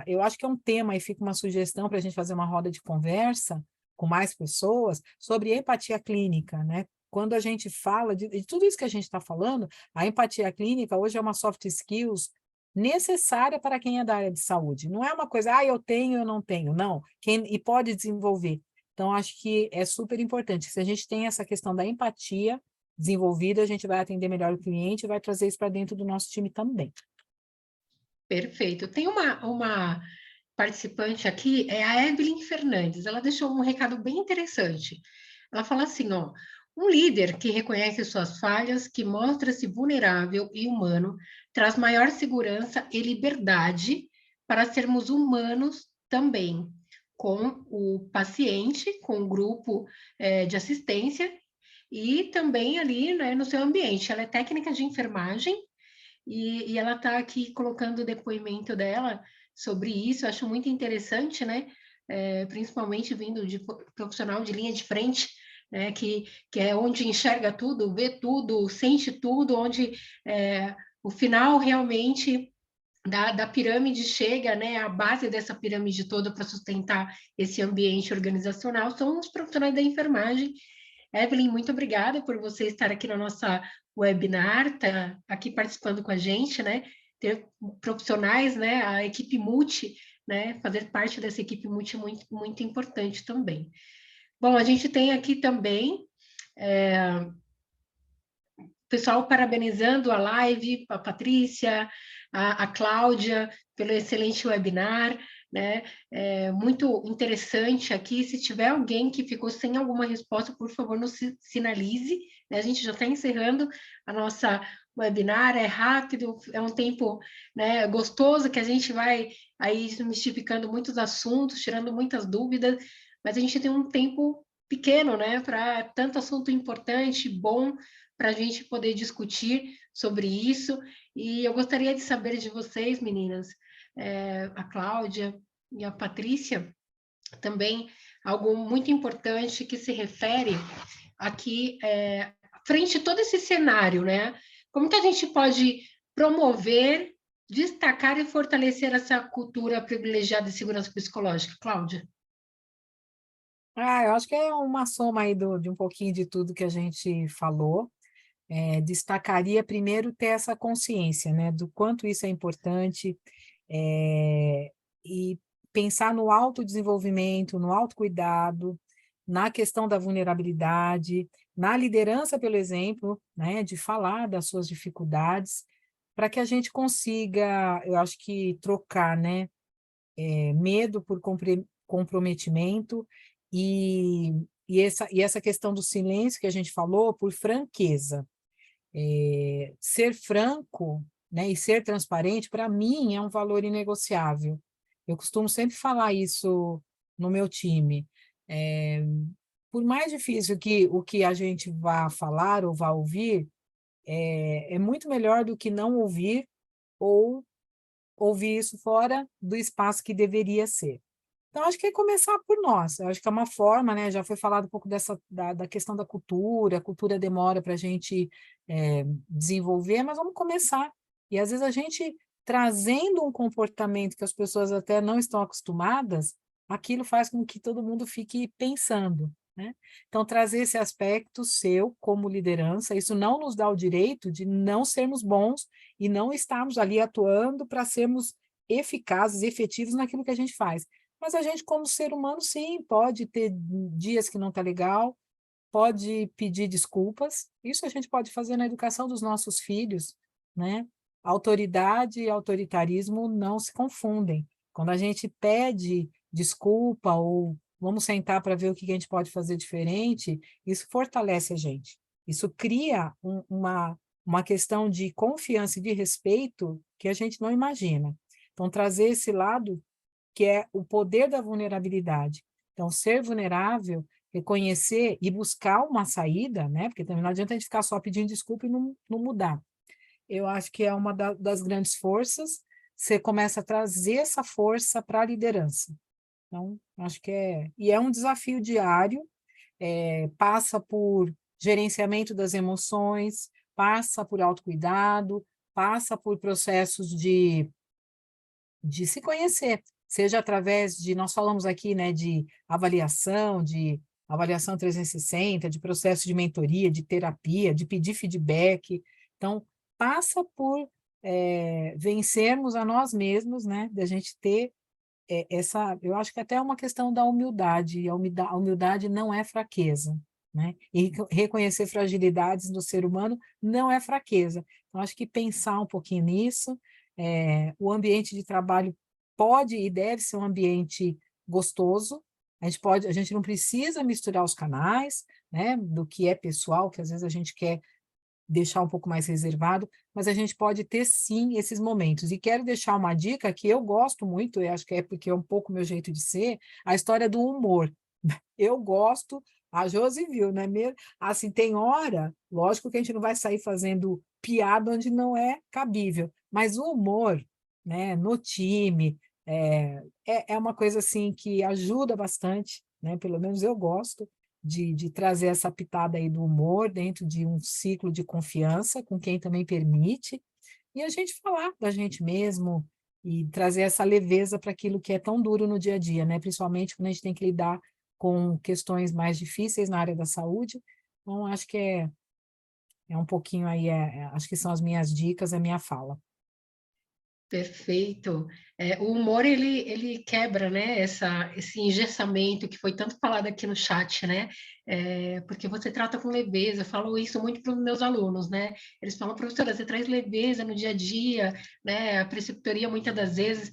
Eu acho que é um tema, e fica uma sugestão para a gente fazer uma roda de conversa com mais pessoas sobre empatia clínica, né? Quando a gente fala de tudo isso que a gente está falando, a empatia clínica hoje é uma soft skills necessária para quem é da área de saúde. Não é uma coisa, eu tenho, eu não tenho, não. E pode desenvolver. Então, acho que é super importante. Se a gente tem essa questão da empatia desenvolvida, a gente vai atender melhor o cliente e vai trazer isso para dentro do nosso time também. Perfeito. Tem uma participante aqui, é a Evelyn Fernandes. Ela deixou um recado bem interessante. Ela fala assim, um líder que reconhece suas falhas, que mostra-se vulnerável e humano, traz maior segurança e liberdade para sermos humanos também, com o paciente, com o grupo de assistência e também ali, né, no seu ambiente. Ela é técnica de enfermagem e ela está aqui colocando o depoimento dela sobre isso. Eu acho muito interessante, né? Principalmente vindo de profissional de linha de frente, né? Que é onde enxerga tudo, vê tudo, sente tudo, onde o final realmente da pirâmide chega, né? A base dessa pirâmide toda para sustentar esse ambiente organizacional são os profissionais da enfermagem. Evelyn, muito obrigada por você estar aqui na nossa webinar, tá aqui participando com a gente, né? ter profissionais, né, a equipe multi, né, fazer parte dessa equipe multi é muito, muito importante também. Bom, a gente tem aqui também pessoal parabenizando a live, a Patrícia, a Cláudia, pelo excelente webinar, né? Muito interessante aqui. Se tiver alguém que ficou sem alguma resposta, por favor, nos sinalize, né? A gente já está encerrando a nossa webinar, é rápido, é um tempo, né, gostoso, que a gente vai aí desmistificando muitos assuntos, tirando muitas dúvidas, mas a gente tem um tempo pequeno, né, para tanto assunto importante, bom, para a gente poder discutir sobre isso. E eu gostaria de saber de vocês, meninas, a Cláudia e a Patrícia, também algo muito importante que se refere aqui, frente a todo esse cenário, né? Como que a gente pode promover, destacar e fortalecer essa cultura privilegiada de segurança psicológica? Cláudia? Eu acho que é uma soma aí de um pouquinho de tudo que a gente falou. Destacaria primeiro ter essa consciência, né, do quanto isso é importante, e pensar no autodesenvolvimento, no autocuidado, na questão da vulnerabilidade, na liderança pelo exemplo, né, de falar das suas dificuldades, para que a gente consiga, eu acho que trocar, né, medo por comprometimento e, e essa questão do silêncio que a gente falou por franqueza. Ser franco, né, e ser transparente, para mim, é um valor inegociável. Eu costumo sempre falar isso no meu time. É, por mais difícil que o que a gente vá falar ou vá ouvir, é muito melhor do que não ouvir ou ouvir isso fora do espaço que deveria ser. Então, acho que é começar por nós. Eu acho que é uma forma, né? Já foi falado um pouco da questão da cultura, a cultura demora para a gente desenvolver, mas vamos começar. E às vezes a gente trazendo um comportamento que as pessoas até não estão acostumadas, aquilo faz com que todo mundo fique pensando, né? Então, trazer esse aspecto seu como liderança, isso não nos dá o direito de não sermos bons e não estarmos ali atuando para sermos eficazes, efetivos naquilo que a gente faz. Mas a gente, como ser humano, sim, pode ter dias que não está legal, pode pedir desculpas. Isso a gente pode fazer na educação dos nossos filhos, né? Autoridade e autoritarismo não se confundem. Quando a gente pede desculpa ou vamos sentar para ver o que a gente pode fazer diferente, isso fortalece a gente. Isso cria uma questão de confiança e de respeito que a gente não imagina. Então, trazer esse lado que é o poder da vulnerabilidade. Então, ser vulnerável, reconhecer e buscar uma saída, né? Porque também não adianta a gente ficar só pedindo desculpa e não mudar. Eu acho que é uma das grandes forças. Você começa a trazer essa força para a liderança. Então, acho que e é um desafio diário, passa por gerenciamento das emoções, passa por autocuidado, passa por processos de se conhecer, seja através de, nós falamos aqui, né, de avaliação 360, de processo de mentoria, de terapia, de pedir feedback. Então, passa por vencermos a nós mesmos, né, da gente ter eu acho que até é uma questão da humildade, e a humildade não é fraqueza, né? E reconhecer fragilidades do ser humano não é fraqueza. Então, acho que pensar um pouquinho nisso, o ambiente de trabalho pode e deve ser um ambiente gostoso, a gente não precisa misturar os canais, né, do que é pessoal, que às vezes a gente quer deixar um pouco mais reservado, mas a gente pode ter sim esses momentos. E quero deixar uma dica que eu gosto muito, e acho que é porque é um pouco meu jeito de ser, a história do humor. Eu gosto, a Josi viu, né? Assim, tem hora, lógico que a gente não vai sair fazendo piada onde não é cabível, mas o humor, né, no time, é uma coisa assim que ajuda bastante, né? Pelo menos eu gosto de trazer essa pitada aí do humor dentro de um ciclo de confiança com quem também permite, e a gente falar da gente mesmo e trazer essa leveza para aquilo que é tão duro no dia a dia, né? Principalmente quando a gente tem que lidar com questões mais difíceis na área da saúde. Então, acho que é um pouquinho aí, acho que são as minhas dicas, a minha fala. Perfeito. O humor, ele quebra, né, esse engessamento que foi tanto falado aqui no chat, né? Porque você trata com leveza. Eu falo isso muito para os meus alunos, né? Eles falam, professora, você traz leveza no dia a dia, né? A preceptoria, muitas das vezes,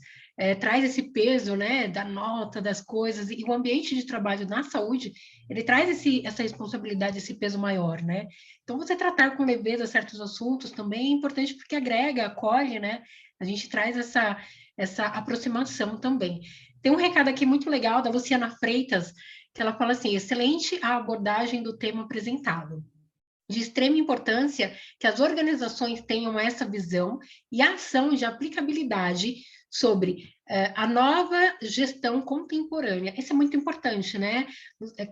traz esse peso, né, da nota, das coisas. E o ambiente de trabalho na saúde, ele traz essa responsabilidade, esse peso maior, né? Então, você tratar com leveza certos assuntos também é importante porque agrega, acolhe, né? A gente traz essa aproximação também. Tem um recado aqui muito legal da Luciana Freitas, que ela fala assim: excelente a abordagem do tema apresentado. De extrema importância que as organizações tenham essa visão e a ação de aplicabilidade sobre a nova gestão contemporânea. Isso é muito importante, né?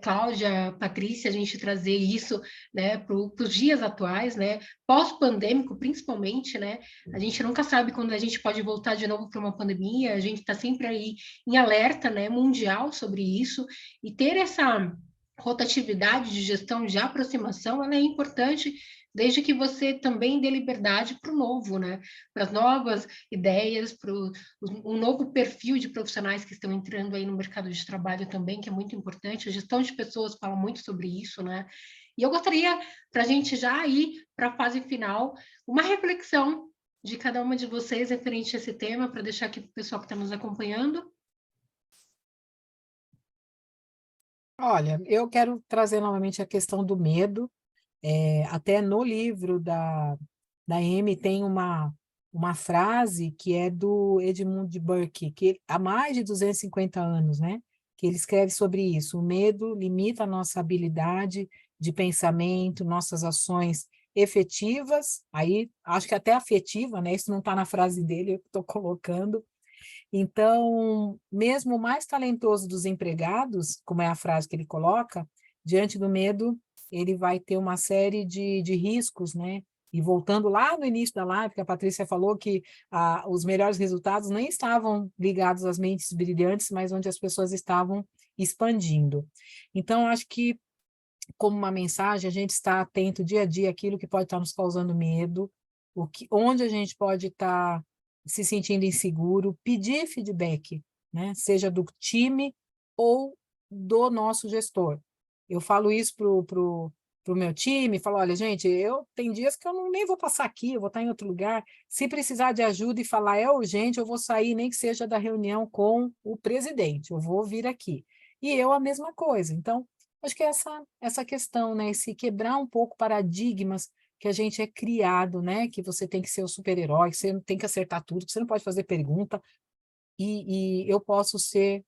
Cláudia, Patrícia, a gente trazer isso, né, para os dias atuais, né? Pós-pandêmico, principalmente, né? A gente nunca sabe quando a gente pode voltar de novo para uma pandemia, a gente está sempre aí em alerta, né, mundial sobre isso, e ter essa rotatividade de gestão de aproximação, ela é importante desde que você também dê liberdade para o novo, né? Para as novas ideias, para um novo perfil de profissionais que estão entrando aí no mercado de trabalho também, que é muito importante. A gestão de pessoas fala muito sobre isso, né? E eu gostaria, para a gente já ir para a fase final, uma reflexão de cada uma de vocês referente a esse tema, para deixar aqui para o pessoal que está nos acompanhando. Olha, eu quero trazer novamente a questão do medo. Até no livro da Amy tem uma frase que é do Edmund de Burke, que há mais de 250 anos, né? Que ele escreve sobre isso. O medo limita a nossa habilidade de pensamento, nossas ações efetivas, aí acho que até afetiva, né? Isso não está na frase dele, eu estou colocando. Então, mesmo o mais talentoso dos empregados, como é a frase que ele coloca, diante do medo, ele vai ter uma série de riscos, né? E voltando lá no início da live, que a Patrícia falou que os melhores resultados nem estavam ligados às mentes brilhantes, mas onde as pessoas estavam expandindo. Então, acho que, como uma mensagem, a gente está atento dia a dia àquilo que pode estar nos causando medo, onde a gente pode estar se sentindo inseguro, pedir feedback, né? Seja do time ou do nosso gestor. Eu falo isso pro meu time, falo, olha, gente, tem dias que eu nem vou passar aqui, eu vou estar em outro lugar. Se precisar de ajuda e falar é urgente, eu vou sair, nem que seja da reunião com o presidente, eu vou vir aqui. E eu a mesma coisa. Então, acho que é essa questão, né? Esse quebrar um pouco paradigmas que a gente é criado, né? Que você tem que ser o super-herói, que você tem que acertar tudo, que você não pode fazer pergunta, e eu posso ser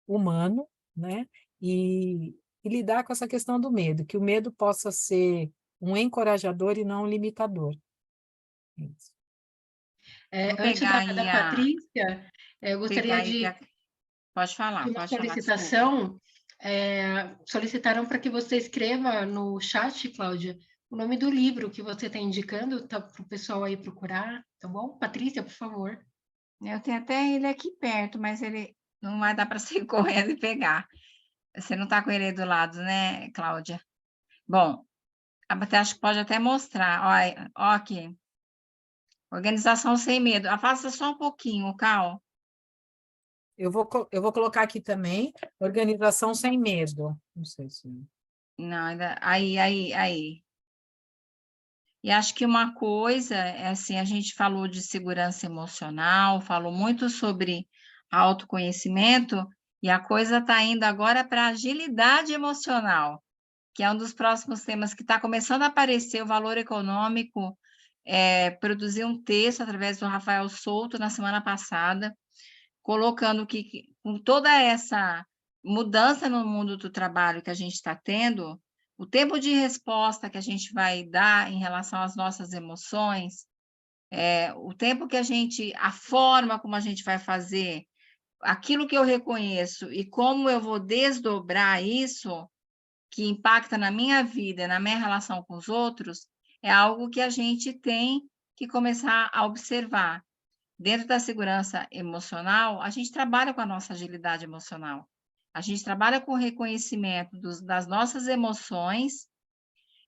humano, né? E lidar com essa questão do medo, que o medo possa ser um encorajador e não um limitador. Isso. Vou Antes pegar da aí Patrícia, eu pegar gostaria aí de Pode uma falar, desculpa. solicitação. Solicitaram para que você escreva no chat, Cláudia, o nome do livro que você está indicando, tá, para o pessoal aí procurar, tá bom? Patrícia, por favor. Eu tenho até ele aqui perto, mas ele não vai dar para sair correndo e pegar. Você não está com ele aí do lado, né, Cláudia? Bom, acho que pode até mostrar. Ó aqui. Organização sem medo. Afasta só um pouquinho, Cal. Eu vou colocar aqui também, organização sem medo. Não sei se... Não, ainda... Aí. E acho que uma coisa é assim, a gente falou de segurança emocional, falou muito sobre autoconhecimento, e a coisa está indo agora para agilidade emocional, que é um dos próximos temas que está começando a aparecer, o valor econômico. Produzi um texto através do Rafael Souto na semana passada, colocando que com toda essa mudança no mundo do trabalho que a gente está tendo, o tempo de resposta que a gente vai dar em relação às nossas emoções, o tempo que a forma como a gente vai fazer, aquilo que eu reconheço e como eu vou desdobrar isso, que impacta na minha vida, na minha relação com os outros, é algo que a gente tem que começar a observar. Dentro da segurança emocional, a gente trabalha com a nossa agilidade emocional. A gente trabalha com o reconhecimento das nossas emoções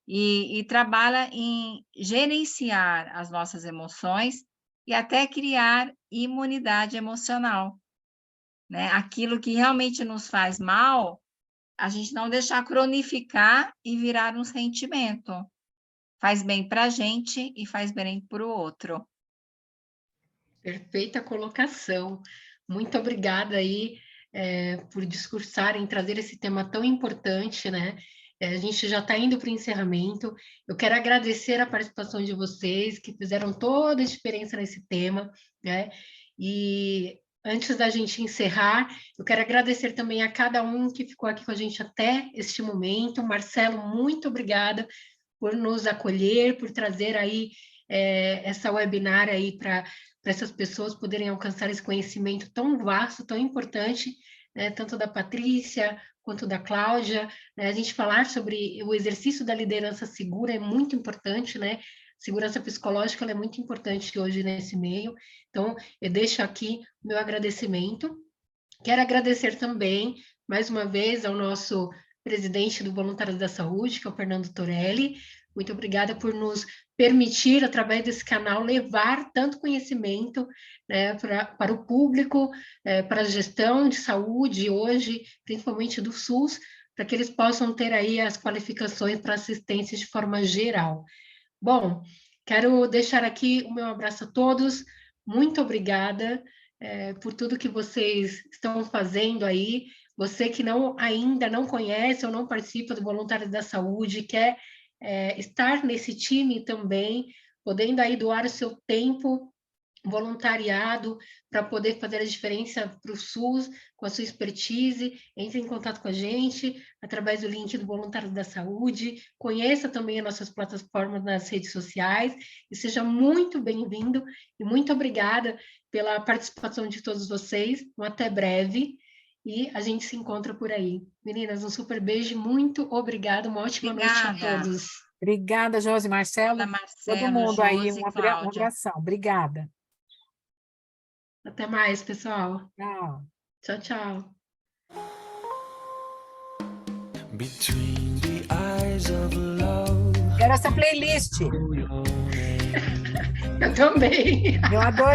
e trabalha em gerenciar as nossas emoções e até criar imunidade emocional, né? Aquilo que realmente nos faz mal, a gente não deixar cronificar e virar um sentimento. Faz bem para a gente e faz bem para o outro. Perfeita colocação. Muito obrigada aí por discursarem, trazer esse tema tão importante, né? A gente já está indo para o encerramento. Eu quero agradecer a participação de vocês, que fizeram toda a diferença nesse tema, né? E antes da gente encerrar, eu quero agradecer também a cada um que ficou aqui com a gente até este momento. Marcelo, muito obrigada por nos acolher, por trazer aí essa webinar aí para essas pessoas poderem alcançar esse conhecimento tão vasto, tão importante, né, tanto da Patrícia quanto da Cláudia, né, a gente falar sobre o exercício da liderança segura é muito importante, né? Segurança psicológica ela é muito importante hoje nesse meio. Então, eu deixo aqui o meu agradecimento. Quero agradecer também, mais uma vez, ao nosso presidente do Voluntários da Saúde, que é o Fernando Torelli. Muito obrigada por nos permitir, através desse canal, levar tanto conhecimento, né, para o público, para a gestão de saúde hoje, principalmente do SUS, para que eles possam ter aí as qualificações para assistência de forma geral. Bom, quero deixar aqui o meu abraço a todos. Muito obrigada por tudo que vocês estão fazendo aí. Você que ainda não conhece ou não participa do Voluntários da Saúde, quer estar nesse time também, podendo aí doar o seu tempo, voluntariado, para poder fazer a diferença para o SUS, com a sua expertise, entre em contato com a gente, através do link do Voluntários da Saúde, conheça também as nossas plataformas nas redes sociais, e seja muito bem-vindo, e muito obrigada pela participação de todos vocês, até breve, e a gente se encontra por aí. Meninas, um super beijo, muito obrigada, uma ótima noite a todos. Obrigada, Josi, Marcelo, todo mundo aí, um abração. Obrigada. Até mais, pessoal. Tchau. Tchau, tchau. Quero essa playlist. Eu também. Eu adoro.